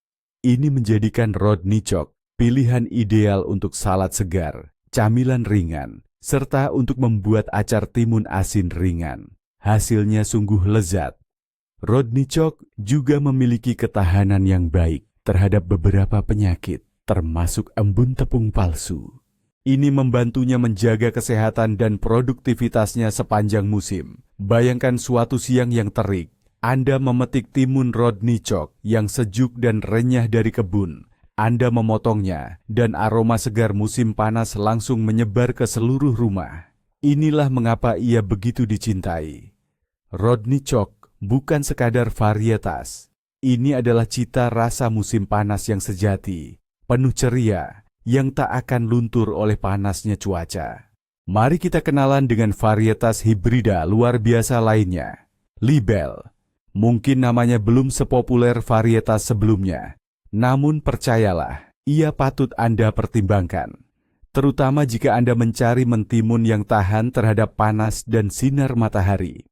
Ini menjadikan Rodney Chalk pilihan ideal untuk salad segar, camilan ringan, serta untuk membuat acar timun asin ringan. Hasilnya sungguh lezat. Rodney Chalk juga memiliki ketahanan yang baik terhadap beberapa penyakit, termasuk embun tepung palsu. Ini membantunya menjaga kesehatan dan produktivitasnya sepanjang musim. Bayangkan suatu siang yang terik, Anda memetik timun Rodney Chalk yang sejuk dan renyah dari kebun. Anda memotongnya, dan aroma segar musim panas langsung menyebar ke seluruh rumah. Inilah mengapa ia begitu dicintai. Rodney Chalk bukan sekadar varietas. Ini adalah cita rasa musim panas yang sejati, penuh ceria, yang tak akan luntur oleh panasnya cuaca. Mari kita kenalan dengan varietas hibrida luar biasa lainnya. Libel. Mungkin namanya belum sepopuler varietas sebelumnya, namun percayalah, ia patut Anda pertimbangkan. Terutama jika Anda mencari mentimun yang tahan terhadap panas dan sinar matahari.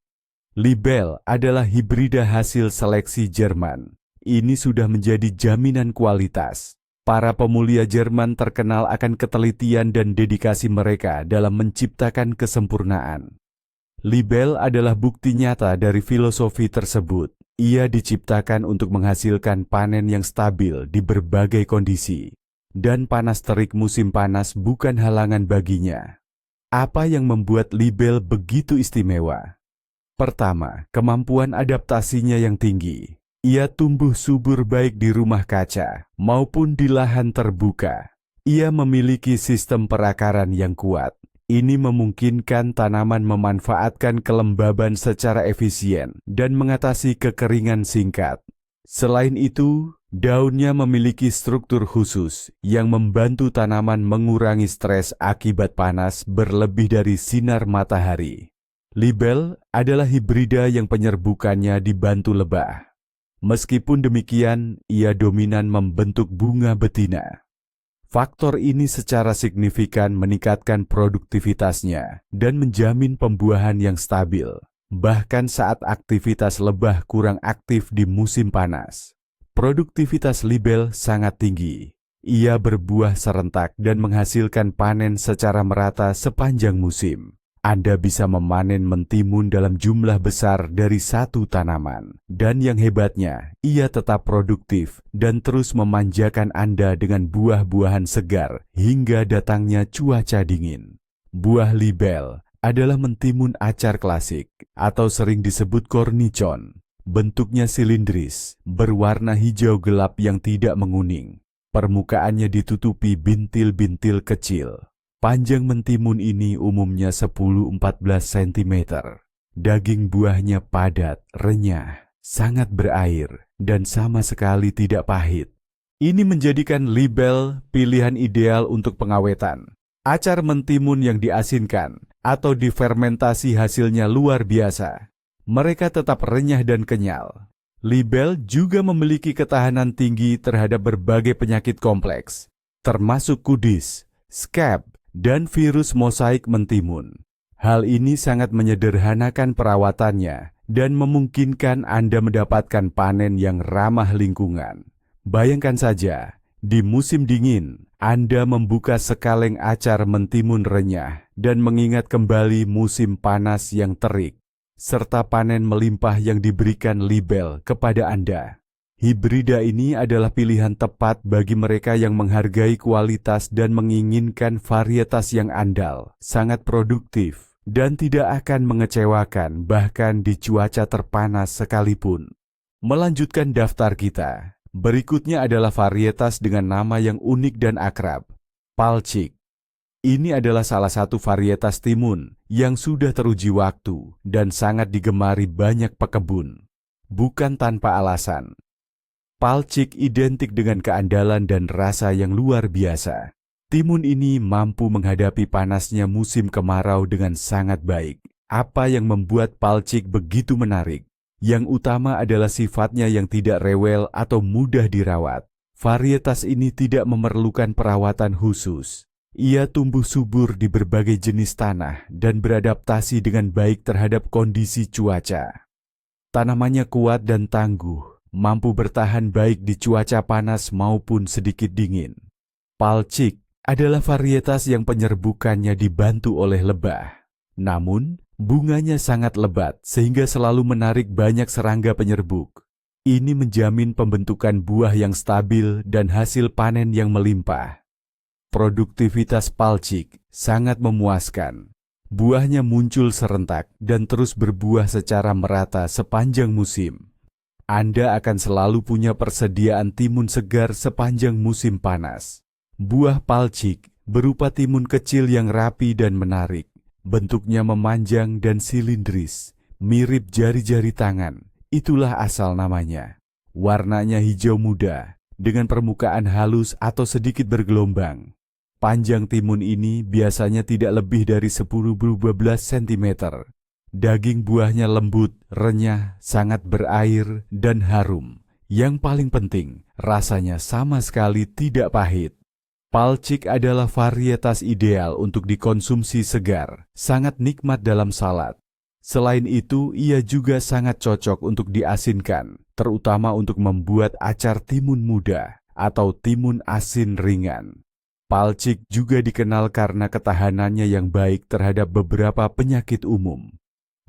Libel adalah hibrida hasil seleksi Jerman. Ini sudah menjadi jaminan kualitas. Para pemulia Jerman terkenal akan ketelitian dan dedikasi mereka dalam menciptakan kesempurnaan. Libel adalah bukti nyata dari filosofi tersebut. Ia diciptakan untuk menghasilkan panen yang stabil di berbagai kondisi. Dan panas terik musim panas bukan halangan baginya. Apa yang membuat Libel begitu istimewa? Pertama, kemampuan adaptasinya yang tinggi. Ia tumbuh subur baik di rumah kaca maupun di lahan terbuka. Ia memiliki sistem perakaran yang kuat. Ini memungkinkan tanaman memanfaatkan kelembaban secara efisien dan mengatasi kekeringan singkat. Selain itu, daunnya memiliki struktur khusus yang membantu tanaman mengurangi stres akibat panas berlebih dari sinar matahari. Libel adalah hibrida yang penyerbukannya dibantu lebah. Meskipun demikian, ia dominan membentuk bunga betina. Faktor ini secara signifikan meningkatkan produktivitasnya dan menjamin pembuahan yang stabil, bahkan saat aktivitas lebah kurang aktif di musim panas. Produktivitas Libel sangat tinggi. Ia berbuah serentak dan menghasilkan panen secara merata sepanjang musim. Anda bisa memanen mentimun dalam jumlah besar dari satu tanaman. Dan yang hebatnya, ia tetap produktif dan terus memanjakan Anda dengan buah-buahan segar hingga datangnya cuaca dingin. Buah Libel adalah mentimun acar klasik atau sering disebut cornichon. Bentuknya silindris, berwarna hijau gelap yang tidak menguning. Permukaannya ditutupi bintil-bintil kecil. Panjang mentimun ini umumnya 10-14 cm. Daging buahnya padat, renyah, sangat berair, dan sama sekali tidak pahit. Ini menjadikan Libel pilihan ideal untuk pengawetan. Acar mentimun yang diasinkan atau difermentasi hasilnya luar biasa. Mereka tetap renyah dan kenyal. Libel juga memiliki ketahanan tinggi terhadap berbagai penyakit kompleks, termasuk kudis, scab, dan virus mosaik mentimun. Hal ini sangat menyederhanakan perawatannya dan memungkinkan Anda mendapatkan panen yang ramah lingkungan. Bayangkan saja, di musim dingin, Anda membuka sekaleng acar mentimun renyah dan mengingat kembali musim panas yang terik, serta panen melimpah yang diberikan Libel kepada Anda. Hibrida ini adalah pilihan tepat bagi mereka yang menghargai kualitas dan menginginkan varietas yang andal, sangat produktif, dan tidak akan mengecewakan bahkan di cuaca terpanas sekalipun. Melanjutkan daftar kita. Berikutnya adalah varietas dengan nama yang unik dan akrab, Palchik. Ini adalah salah satu varietas timun yang sudah teruji waktu dan sangat digemari banyak pekebun. Bukan tanpa alasan. Palchik identik dengan keandalan dan rasa yang luar biasa. Timun ini mampu menghadapi panasnya musim kemarau dengan sangat baik. Apa yang membuat Palchik begitu menarik? Yang utama adalah sifatnya yang tidak rewel atau mudah dirawat. Varietas ini tidak memerlukan perawatan khusus. Ia tumbuh subur di berbagai jenis tanah dan beradaptasi dengan baik terhadap kondisi cuaca. Tanamannya kuat dan tangguh, mampu bertahan baik di cuaca panas maupun sedikit dingin. Palchik adalah varietas yang penyerbukannya dibantu oleh lebah. Namun, bunganya sangat lebat sehingga selalu menarik banyak serangga penyerbuk. Ini menjamin pembentukan buah yang stabil dan hasil panen yang melimpah. Produktivitas Palchik sangat memuaskan. Buahnya muncul serentak dan terus berbuah secara merata sepanjang musim. Anda akan selalu punya persediaan timun segar sepanjang musim panas. Buah Palchik berupa timun kecil yang rapi dan menarik. Bentuknya memanjang dan silindris, mirip jari-jari tangan. Itulah asal namanya. Warnanya hijau muda, dengan permukaan halus atau sedikit bergelombang. Panjang timun ini biasanya tidak lebih dari 10–12 cm. Daging buahnya lembut, renyah, sangat berair, dan harum. Yang paling penting, rasanya sama sekali tidak pahit. Palchik adalah varietas ideal untuk dikonsumsi segar, sangat nikmat dalam salad. Selain itu, ia juga sangat cocok untuk diasinkan, terutama untuk membuat acar timun muda atau timun asin ringan. Palchik juga dikenal karena ketahanannya yang baik terhadap beberapa penyakit umum.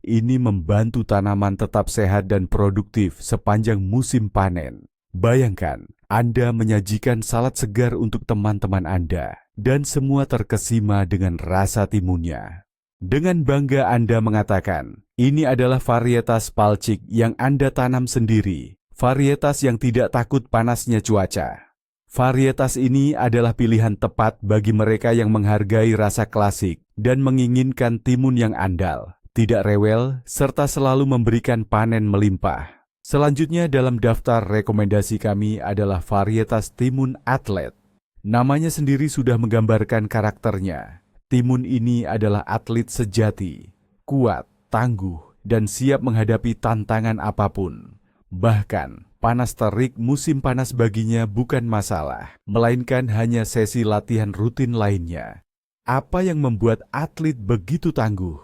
Ini membantu tanaman tetap sehat dan produktif sepanjang musim panen. Bayangkan, Anda menyajikan salad segar untuk teman-teman Anda, dan semua terkesima dengan rasa timunnya. Dengan bangga Anda mengatakan, ini adalah varietas Palchik yang Anda tanam sendiri, varietas yang tidak takut panasnya cuaca. Varietas ini adalah pilihan tepat bagi mereka yang menghargai rasa klasik dan menginginkan timun yang andal, tidak rewel, serta selalu memberikan panen melimpah. Selanjutnya dalam daftar rekomendasi kami adalah varietas timun atlet. Namanya sendiri sudah menggambarkan karakternya. Timun ini adalah atlet sejati, kuat, tangguh, dan siap menghadapi tantangan apapun. Bahkan, panas terik musim panas baginya bukan masalah, melainkan hanya sesi latihan rutin lainnya. Apa yang membuat atlet begitu tangguh?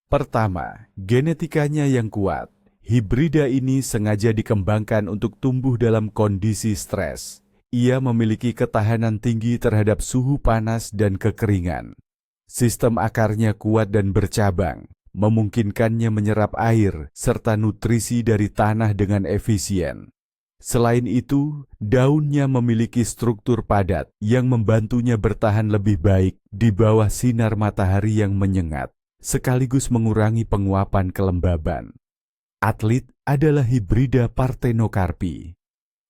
Pertama, genetikanya yang kuat. Hibrida ini sengaja dikembangkan untuk tumbuh dalam kondisi stres. Ia memiliki ketahanan tinggi terhadap suhu panas dan kekeringan. Sistem akarnya kuat dan bercabang, memungkinkannya menyerap air serta nutrisi dari tanah dengan efisien. Selain itu, daunnya memiliki struktur padat yang membantunya bertahan lebih baik di bawah sinar matahari yang menyengat, sekaligus mengurangi penguapan kelembaban. Atlet adalah hibrida Parthenocarpi.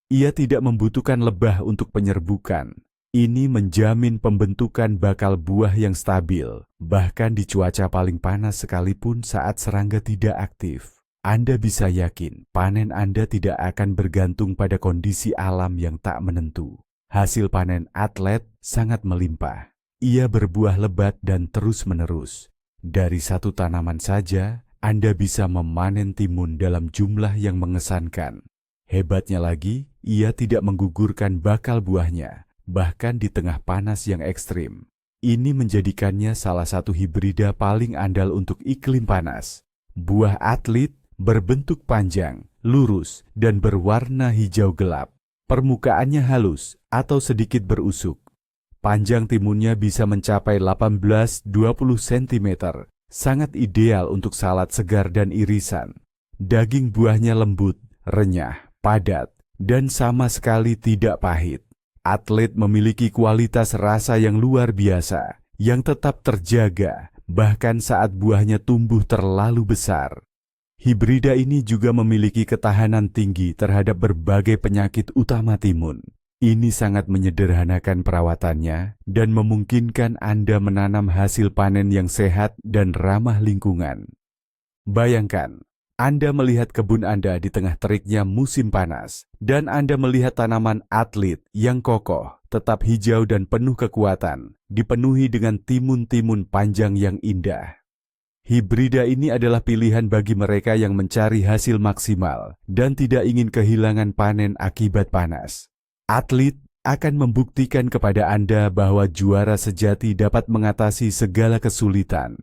Ia tidak membutuhkan lebah untuk penyerbukan. Ini menjamin pembentukan bakal buah yang stabil, bahkan di cuaca paling panas sekalipun saat serangga tidak aktif. Anda bisa yakin panen Anda tidak akan bergantung pada kondisi alam yang tak menentu. Hasil panen atlet sangat melimpah. Ia berbuah lebat dan terus-menerus. Dari satu tanaman saja, Anda bisa memanen timun dalam jumlah yang mengesankan. Hebatnya lagi, ia tidak menggugurkan bakal buahnya, bahkan di tengah panas yang ekstrim. Ini menjadikannya salah satu hibrida paling andal untuk iklim panas. Buah atlet berbentuk panjang, lurus, dan berwarna hijau gelap. Permukaannya halus atau sedikit berusuk. Panjang timunnya bisa mencapai 18–20 cm. Sangat ideal untuk salad segar dan irisan. Daging buahnya lembut, renyah, padat, dan sama sekali tidak pahit. Atlet memiliki kualitas rasa yang luar biasa, yang tetap terjaga, bahkan saat buahnya tumbuh terlalu besar. Hibrida ini juga memiliki ketahanan tinggi terhadap berbagai penyakit utama timun. Ini sangat menyederhanakan perawatannya dan memungkinkan Anda menanam hasil panen yang sehat dan ramah lingkungan. Bayangkan, Anda melihat kebun Anda di tengah teriknya musim panas, dan Anda melihat tanaman atlet yang kokoh, tetap hijau dan penuh kekuatan, dipenuhi dengan timun-timun panjang yang indah. Hibrida ini adalah pilihan bagi mereka yang mencari hasil maksimal dan tidak ingin kehilangan panen akibat panas. Atlet akan membuktikan kepada Anda bahwa juara sejati dapat mengatasi segala kesulitan.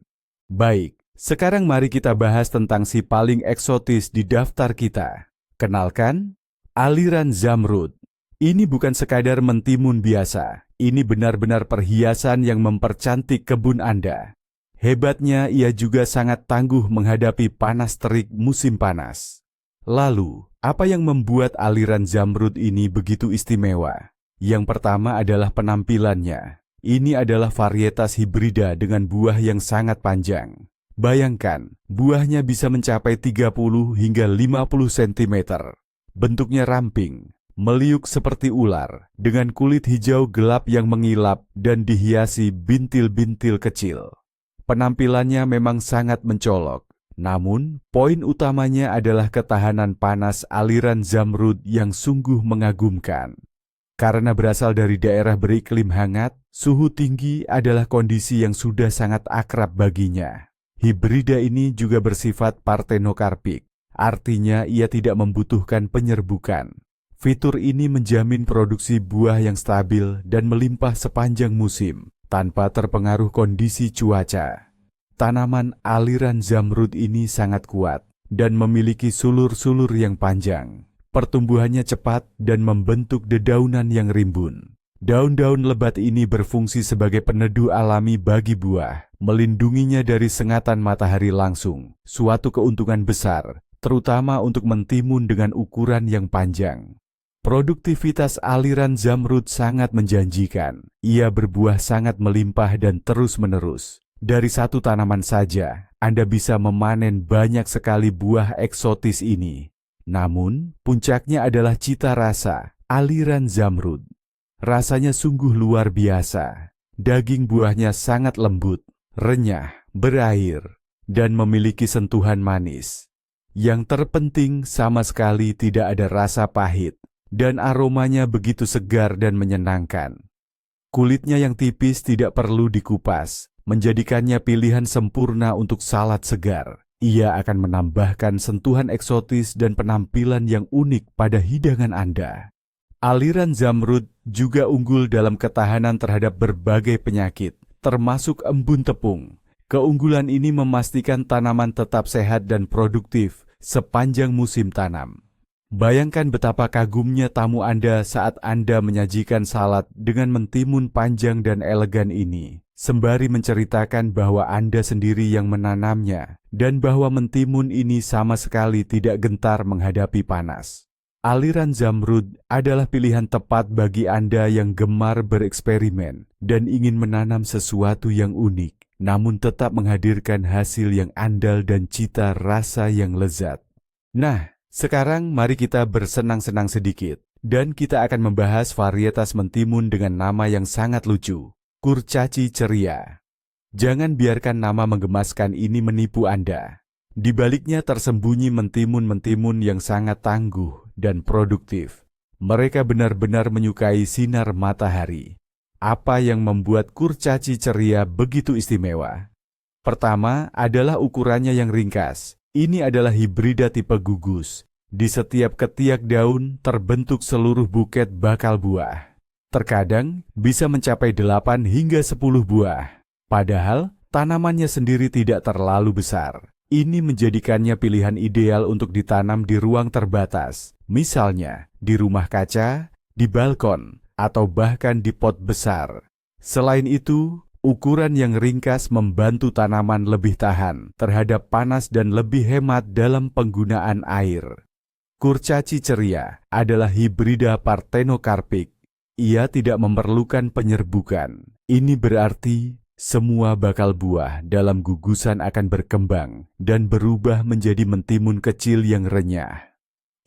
Baik. Sekarang mari kita bahas tentang si paling eksotis di daftar kita. Kenalkan, aliran zamrud. Ini bukan sekadar mentimun biasa. Ini benar-benar perhiasan yang mempercantik kebun Anda. Hebatnya, ia juga sangat tangguh menghadapi panas terik musim panas. Lalu, apa yang membuat aliran zamrud ini begitu istimewa? Yang pertama adalah penampilannya. Ini adalah varietas hibrida dengan buah yang sangat panjang. Bayangkan, buahnya bisa mencapai 30 hingga 50 cm. Bentuknya ramping, meliuk seperti ular, dengan kulit hijau gelap yang mengilap dan dihiasi bintil-bintil kecil. Penampilannya memang sangat mencolok, namun poin utamanya adalah ketahanan panas aliran zamrud yang sungguh mengagumkan. Karena berasal dari daerah beriklim hangat, suhu tinggi adalah kondisi yang sudah sangat akrab baginya. Hibrida ini juga bersifat partenokarpik, artinya ia tidak membutuhkan penyerbukan. Fitur ini menjamin produksi buah yang stabil dan melimpah sepanjang musim, tanpa terpengaruh kondisi cuaca. Tanaman aliran zamrud ini sangat kuat dan memiliki sulur-sulur yang panjang. Pertumbuhannya cepat dan membentuk dedaunan yang rimbun. Daun-daun lebat ini berfungsi sebagai peneduh alami bagi buah, melindunginya dari sengatan matahari langsung, suatu keuntungan besar, terutama untuk mentimun dengan ukuran yang panjang. Produktivitas aliran zamrud sangat menjanjikan. Ia berbuah sangat melimpah dan terus-menerus. Dari satu tanaman saja, Anda bisa memanen banyak sekali buah eksotis ini. Namun, puncaknya adalah cita rasa aliran zamrud. Rasanya sungguh luar biasa. Daging buahnya sangat lembut, renyah, berair, dan memiliki sentuhan manis. Yang terpenting sama sekali tidak ada rasa pahit, dan aromanya begitu segar dan menyenangkan. Kulitnya yang tipis tidak perlu dikupas, menjadikannya pilihan sempurna untuk salad segar. Ia akan menambahkan sentuhan eksotis dan penampilan yang unik pada hidangan Anda. Aliran zamrud juga unggul dalam ketahanan terhadap berbagai penyakit, termasuk embun tepung. Keunggulan ini memastikan tanaman tetap sehat dan produktif sepanjang musim tanam. Bayangkan betapa kagumnya tamu Anda saat Anda menyajikan salad dengan mentimun panjang dan elegan ini, sembari menceritakan bahwa Anda sendiri yang menanamnya dan bahwa mentimun ini sama sekali tidak gentar menghadapi panas. Aliran zamrud adalah pilihan tepat bagi Anda yang gemar bereksperimen dan ingin menanam sesuatu yang unik, namun tetap menghadirkan hasil yang andal dan cita rasa yang lezat. Nah, sekarang mari kita bersenang-senang sedikit, dan kita akan membahas varietas mentimun dengan nama yang sangat lucu, kurcaci ceria. Jangan biarkan nama menggemaskan ini menipu Anda. Di baliknya tersembunyi mentimun-mentimun yang sangat tangguh dan produktif. Mereka benar-benar menyukai sinar matahari. Apa yang membuat kurcaci ceria begitu istimewa? Pertama adalah ukurannya yang ringkas. Ini adalah hibrida tipe gugus. Di setiap ketiak daun terbentuk seluruh buket bakal buah. Terkadang bisa mencapai 8 hingga 10 buah. Padahal tanamannya sendiri tidak terlalu besar. Ini menjadikannya pilihan ideal untuk ditanam di ruang terbatas, misalnya di rumah kaca, di balkon, atau bahkan di pot besar. Selain itu, ukuran yang ringkas membantu tanaman lebih tahan terhadap panas dan lebih hemat dalam penggunaan air. Kurcaci ceria adalah hibrida partenokarpik. Ia tidak memerlukan penyerbukan. Ini berarti Semua bakal buah dalam gugusan akan berkembang dan berubah menjadi mentimun kecil yang renyah.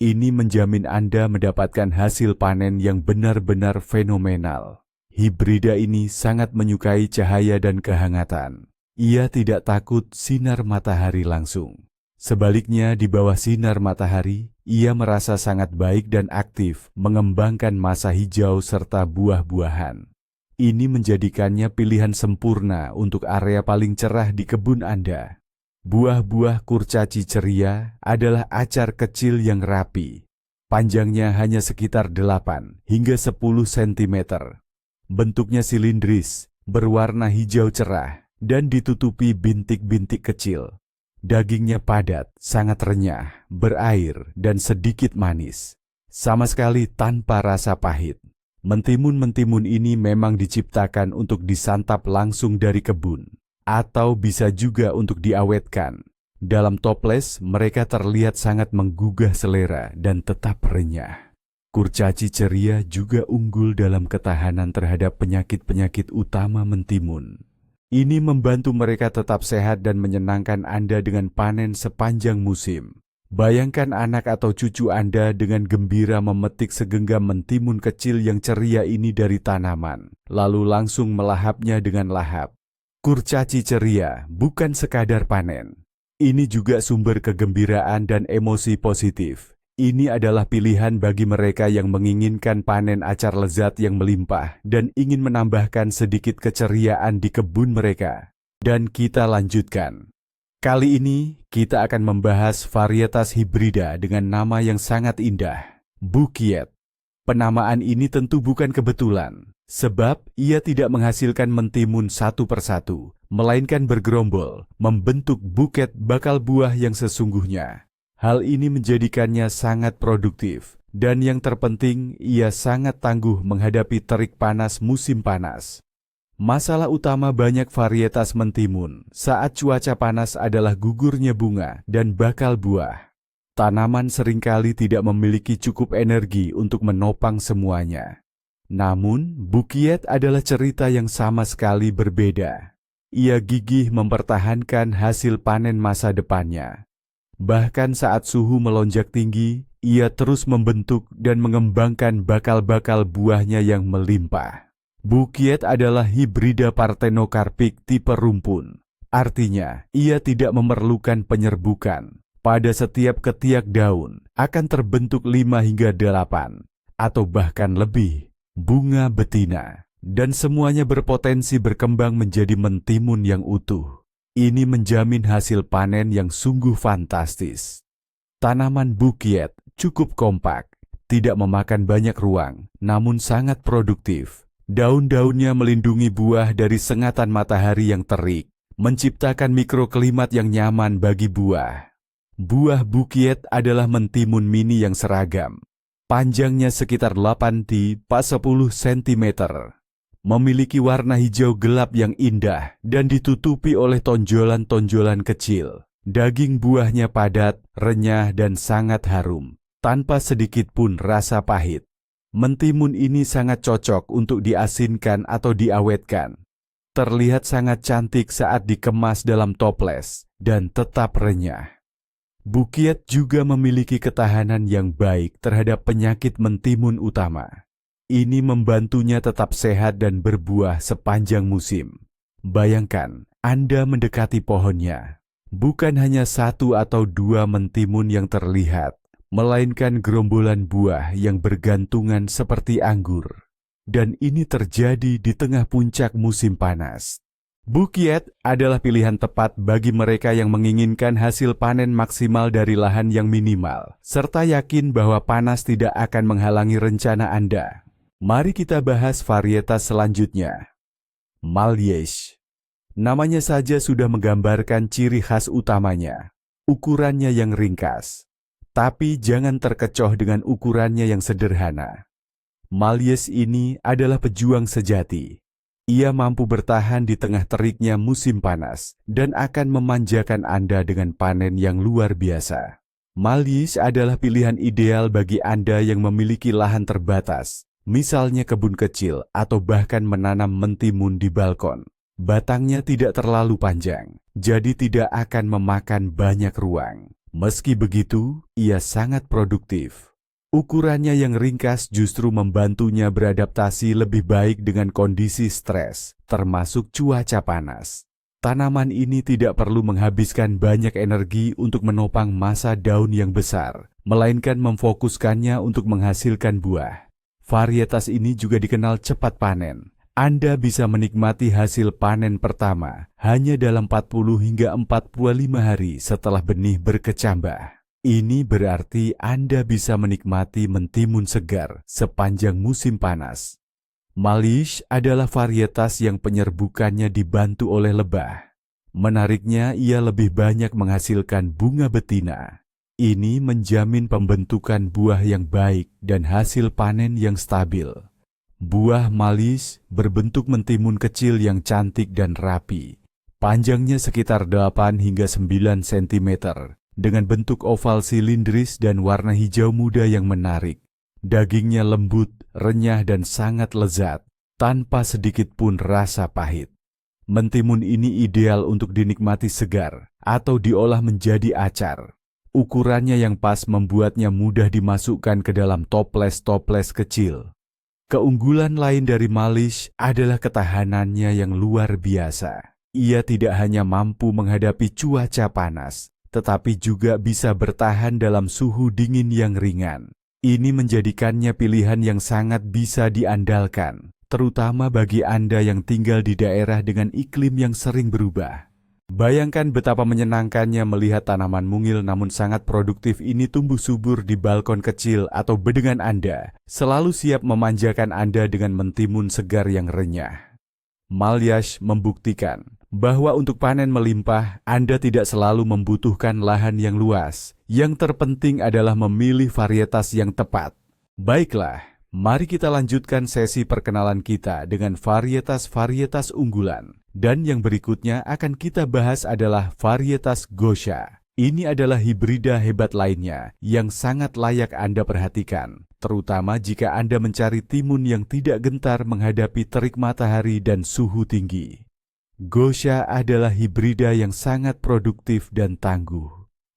Ini menjamin Anda mendapatkan hasil panen yang benar-benar fenomenal. Hibrida ini sangat menyukai cahaya dan kehangatan. Ia tidak takut sinar matahari langsung. Sebaliknya, di bawah sinar matahari, ia merasa sangat baik dan aktif mengembangkan masa hijau serta buah-buahan. Ini menjadikannya pilihan sempurna untuk area paling cerah di kebun Anda. Buah-buah kurcaci ceria adalah acar kecil yang rapi. Panjangnya hanya sekitar 8 hingga 10 cm. Bentuknya silindris, berwarna hijau cerah, dan ditutupi bintik-bintik kecil. Dagingnya padat, sangat renyah, berair, dan sedikit manis. Sama sekali tanpa rasa pahit. Mentimun-mentimun ini memang diciptakan untuk disantap langsung dari kebun, atau bisa juga untuk diawetkan. Dalam toples, mereka terlihat sangat menggugah selera dan tetap renyah. Kurcaci ceria juga unggul dalam ketahanan terhadap penyakit-penyakit utama mentimun. Ini membantu mereka tetap sehat dan menyenangkan Anda dengan panen sepanjang musim. Bayangkan anak atau cucu Anda dengan gembira memetik segenggam mentimun kecil yang ceria ini dari tanaman, lalu langsung melahapnya dengan lahap. Kurcaci ceria bukan sekadar panen. Ini juga sumber kegembiraan dan emosi positif. Ini adalah pilihan bagi mereka yang menginginkan panen acar lezat yang melimpah dan ingin menambahkan sedikit keceriaan di kebun mereka. Dan kita lanjutkan. Kali ini, kita akan membahas varietas hibrida dengan nama yang sangat indah, Bouquiet. Penamaan ini tentu bukan kebetulan, sebab ia tidak menghasilkan mentimun satu persatu, melainkan bergerombol, membentuk buket bakal buah yang sesungguhnya. Hal ini menjadikannya sangat produktif, dan yang terpenting, ia sangat tangguh menghadapi terik panas musim panas. Masalah utama banyak varietas mentimun saat cuaca panas adalah gugurnya bunga dan bakal buah. Tanaman seringkali tidak memiliki cukup energi untuk menopang semuanya. Namun, Bouquiet adalah cerita yang sama sekali berbeda. Ia gigih mempertahankan hasil panen masa depannya. Bahkan saat suhu melonjak tinggi, ia terus membentuk dan mengembangkan bakal-bakal buahnya yang melimpah. Bouquiet adalah hibrida Parthenocarpic tipe rumpun. Artinya, ia tidak memerlukan penyerbukan. Pada setiap ketiak daun akan terbentuk 5 hingga 8, atau bahkan lebih, bunga betina. Dan semuanya berpotensi berkembang menjadi mentimun yang utuh. Ini menjamin hasil panen yang sungguh fantastis. Tanaman Bouquiet cukup kompak, tidak memakan banyak ruang, namun sangat produktif. Daun-daunnya melindungi buah dari sengatan matahari yang terik, menciptakan mikroklimat yang nyaman bagi buah. Buah Bouquiet adalah mentimun mini yang seragam. Panjangnya sekitar 8-10 cm. Memiliki warna hijau gelap yang indah dan ditutupi oleh tonjolan-tonjolan kecil. Daging buahnya padat, renyah, dan sangat harum, tanpa sedikit pun rasa pahit. Mentimun ini sangat cocok untuk diasinkan atau diawetkan. Terlihat sangat cantik saat dikemas dalam toples dan tetap renyah. Bouquiet juga memiliki ketahanan yang baik terhadap penyakit mentimun utama. Ini membantunya tetap sehat dan berbuah sepanjang musim. Bayangkan, Anda mendekati pohonnya. Bukan hanya 1 atau 2 mentimun yang terlihat, melainkan gerombolan buah yang bergantungan seperti anggur. Dan ini terjadi di tengah puncak musim panas. Bouquiet adalah pilihan tepat bagi mereka yang menginginkan hasil panen maksimal dari lahan yang minimal, serta yakin bahwa panas tidak akan menghalangi rencana Anda. Mari kita bahas varietas selanjutnya. Malliège. Namanya saja sudah menggambarkan ciri khas utamanya, ukurannya yang ringkas. Tapi jangan terkecoh dengan ukurannya yang sederhana. Malliège ini adalah pejuang sejati. Ia mampu bertahan di tengah teriknya musim panas dan akan memanjakan Anda dengan panen yang luar biasa. Malliège adalah pilihan ideal bagi Anda yang memiliki lahan terbatas, misalnya kebun kecil atau bahkan menanam mentimun di balkon. Batangnya tidak terlalu panjang, jadi tidak akan memakan banyak ruang. Meski begitu, ia sangat produktif. Ukurannya yang ringkas justru membantunya beradaptasi lebih baik dengan kondisi stres, termasuk cuaca panas. Tanaman ini tidak perlu menghabiskan banyak energi untuk menopang massa daun yang besar, melainkan memfokuskannya untuk menghasilkan buah. Varietas ini juga dikenal cepat panen. Anda bisa menikmati hasil panen pertama hanya dalam 40 hingga 45 hari setelah benih berkecambah. Ini berarti Anda bisa menikmati mentimun segar sepanjang musim panas. Malish adalah varietas yang penyerbukannya dibantu oleh lebah. Menariknya, ia lebih banyak menghasilkan bunga betina. Ini menjamin pembentukan buah yang baik dan hasil panen yang stabil. Buah Malish berbentuk mentimun kecil yang cantik dan rapi. Panjangnya sekitar 8 hingga 9 cm. Dengan bentuk oval silindris dan warna hijau muda yang menarik. Dagingnya lembut, renyah dan sangat lezat, tanpa sedikit pun rasa pahit. Mentimun ini ideal untuk dinikmati segar atau diolah menjadi acar. Ukurannya yang pas membuatnya mudah dimasukkan ke dalam toples-toples kecil. Keunggulan lain dari Malish adalah ketahanannya yang luar biasa. Ia tidak hanya mampu menghadapi cuaca panas, tetapi juga bisa bertahan dalam suhu dingin yang ringan. Ini menjadikannya pilihan yang sangat bisa diandalkan, terutama bagi Anda yang tinggal di daerah dengan iklim yang sering berubah. Bayangkan betapa menyenangkannya melihat tanaman mungil namun sangat produktif ini tumbuh subur di balkon kecil atau bedengan Anda, selalu siap memanjakan Anda dengan mentimun segar yang renyah. Malish membuktikan bahwa untuk panen melimpah, Anda tidak selalu membutuhkan lahan yang luas. Yang terpenting adalah memilih varietas yang tepat. Baiklah, mari kita lanjutkan sesi perkenalan kita dengan varietas-varietas unggulan. Dan yang berikutnya akan kita bahas adalah varietas Gosha. Ini adalah hibrida hebat lainnya yang sangat layak Anda perhatikan, terutama jika Anda mencari timun yang tidak gentar menghadapi terik matahari dan suhu tinggi. Gosha adalah hibrida yang sangat produktif dan tangguh.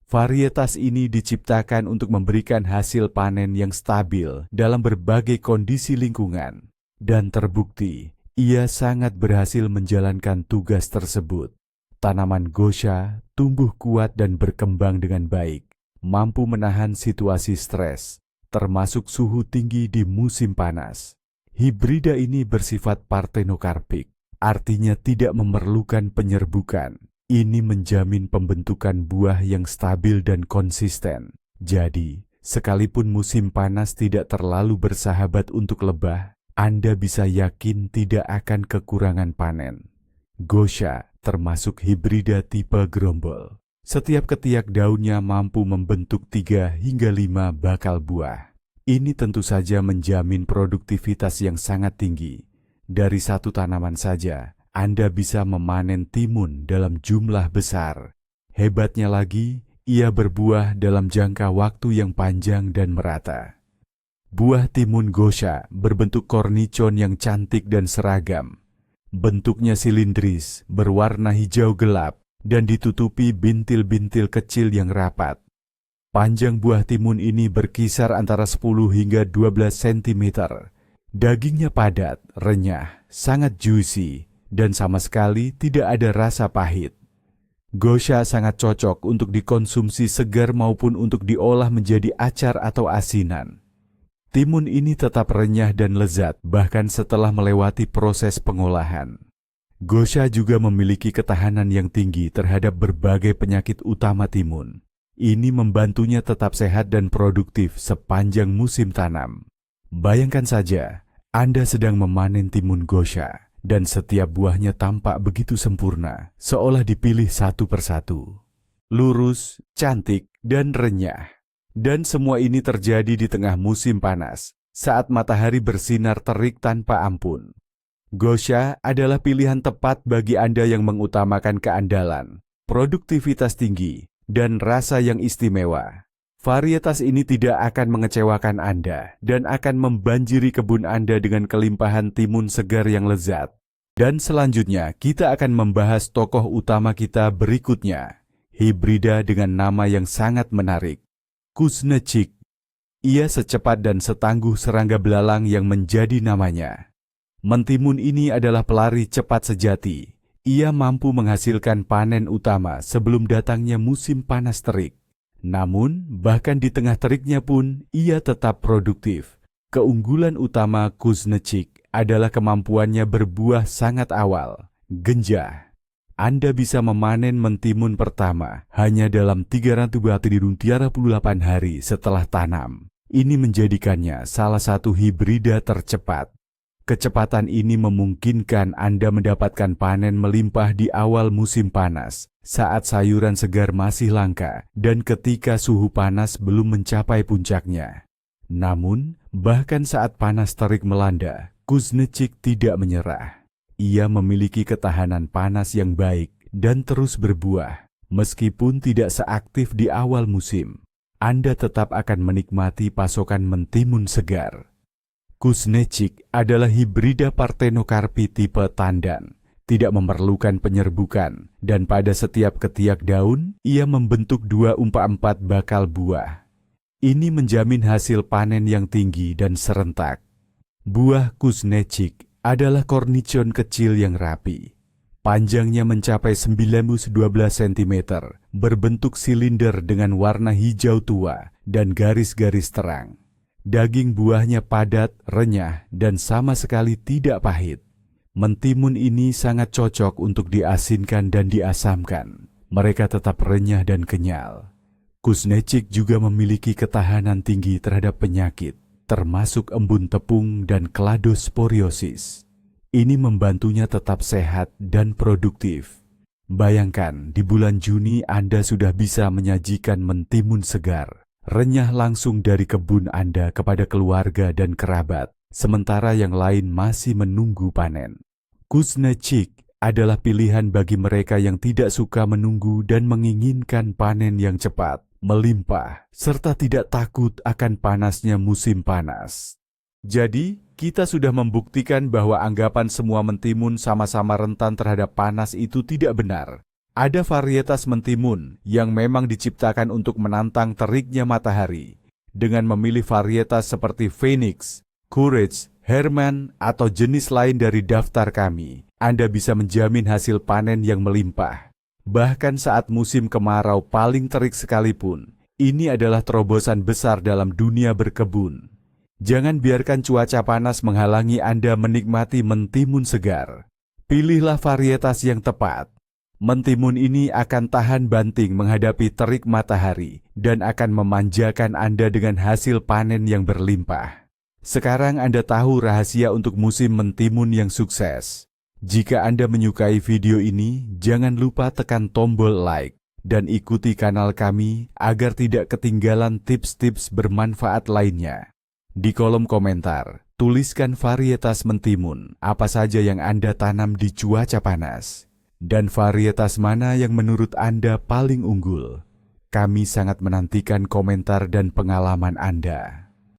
Varietas ini diciptakan untuk memberikan hasil panen yang stabil dalam berbagai kondisi lingkungan, dan terbukti ia sangat berhasil menjalankan tugas tersebut. Tanaman Gosha tumbuh kuat dan berkembang dengan baik, mampu menahan situasi stres, termasuk suhu tinggi di musim panas. Hibrida ini bersifat partenokarpik, artinya tidak memerlukan penyerbukan. Ini menjamin pembentukan buah yang stabil dan konsisten. Jadi, sekalipun musim panas tidak terlalu bersahabat untuk lebah, Anda bisa yakin tidak akan kekurangan panen. Gosha termasuk hibrida tipe gerombol. Setiap ketiak daunnya mampu membentuk 3 hingga 5 bakal buah. Ini tentu saja menjamin produktivitas yang sangat tinggi. Dari satu tanaman saja, Anda bisa memanen timun dalam jumlah besar. Hebatnya lagi, ia berbuah dalam jangka waktu yang panjang dan merata. Buah timun Gosha berbentuk kornicon yang cantik dan seragam. Bentuknya silindris, berwarna hijau gelap, dan ditutupi bintil-bintil kecil yang rapat. Panjang buah timun ini berkisar antara 10 hingga 12 cm. Dagingnya padat, renyah, sangat juicy, dan sama sekali tidak ada rasa pahit. Gosha sangat cocok untuk dikonsumsi segar maupun untuk diolah menjadi acar atau asinan. Timun ini tetap renyah dan lezat bahkan setelah melewati proses pengolahan. Gosha juga memiliki ketahanan yang tinggi terhadap berbagai penyakit utama timun. Ini membantunya tetap sehat dan produktif sepanjang musim tanam. Bayangkan saja, Anda sedang memanen timun Gosha, dan setiap buahnya tampak begitu sempurna, seolah dipilih satu persatu. Lurus, cantik, dan renyah. Dan semua ini terjadi di tengah musim panas, saat matahari bersinar terik tanpa ampun. Gosha adalah pilihan tepat bagi Anda yang mengutamakan keandalan, produktivitas tinggi, dan rasa yang istimewa. Varietas ini tidak akan mengecewakan Anda dan akan membanjiri kebun Anda dengan kelimpahan timun segar yang lezat. Dan selanjutnya kita akan membahas tokoh utama kita berikutnya, hibrida dengan nama yang sangat menarik, Kuznecik. Ia secepat dan setangguh serangga belalang yang menjadi namanya. Mentimun ini adalah pelari cepat sejati. Ia mampu menghasilkan panen utama sebelum datangnya musim panas terik. Namun, bahkan di tengah teriknya pun, ia tetap produktif. Keunggulan utama Kuznecik adalah kemampuannya berbuah sangat awal, genjah. Anda bisa memanen mentimun pertama hanya dalam 338 hari setelah tanam. Ini menjadikannya salah satu hibrida tercepat. Kecepatan ini memungkinkan Anda mendapatkan panen melimpah di awal musim panas, saat sayuran segar masih langka dan ketika suhu panas belum mencapai puncaknya. Namun, bahkan saat panas terik melanda, Kuznecik tidak menyerah. Ia memiliki ketahanan panas yang baik dan terus berbuah. Meskipun tidak seaktif di awal musim, Anda tetap akan menikmati pasokan mentimun segar. Kuznecik adalah hibrida Parthenocarpi tipe tandan, tidak memerlukan penyerbukan, dan pada setiap ketiak daun, ia membentuk 2-4 bakal buah. Ini menjamin hasil panen yang tinggi dan serentak. Buah Kuznecik adalah kornichon kecil yang rapi. Panjangnya mencapai 9-12 cm, berbentuk silinder dengan warna hijau tua dan garis-garis terang. Daging buahnya padat, renyah, dan sama sekali tidak pahit. Mentimun ini sangat cocok untuk diasinkan dan diasamkan. Mereka tetap renyah dan kenyal. Kuznecik juga memiliki ketahanan tinggi terhadap penyakit, termasuk embun tepung dan kladosporiosis. Ini membantunya tetap sehat dan produktif. Bayangkan, di bulan Juni Anda sudah bisa menyajikan mentimun segar, renyah langsung dari kebun Anda kepada keluarga dan kerabat, sementara yang lain masih menunggu panen. Kuznecik adalah pilihan bagi mereka yang tidak suka menunggu dan menginginkan panen yang cepat, melimpah, serta tidak takut akan panasnya musim panas. Jadi, kita sudah membuktikan bahwa anggapan semua mentimun sama-sama rentan terhadap panas itu tidak benar. Ada varietas mentimun yang memang diciptakan untuk menantang teriknya matahari. Dengan memilih varietas seperti Phoenix, Courage, Herman, atau jenis lain dari daftar kami, Anda bisa menjamin hasil panen yang melimpah. Bahkan saat musim kemarau paling terik sekalipun, ini adalah terobosan besar dalam dunia berkebun. Jangan biarkan cuaca panas menghalangi Anda menikmati mentimun segar. Pilihlah varietas yang tepat. Mentimun ini akan tahan banting menghadapi terik matahari dan akan memanjakan Anda dengan hasil panen yang berlimpah. Sekarang Anda tahu rahasia untuk musim mentimun yang sukses. Jika Anda menyukai video ini, jangan lupa tekan tombol like dan ikuti kanal kami agar tidak ketinggalan tips-tips bermanfaat lainnya. Di kolom komentar, tuliskan varietas mentimun apa saja yang Anda tanam di cuaca panas. Dan varietas mana yang menurut Anda paling unggul? Kami sangat menantikan komentar dan pengalaman Anda.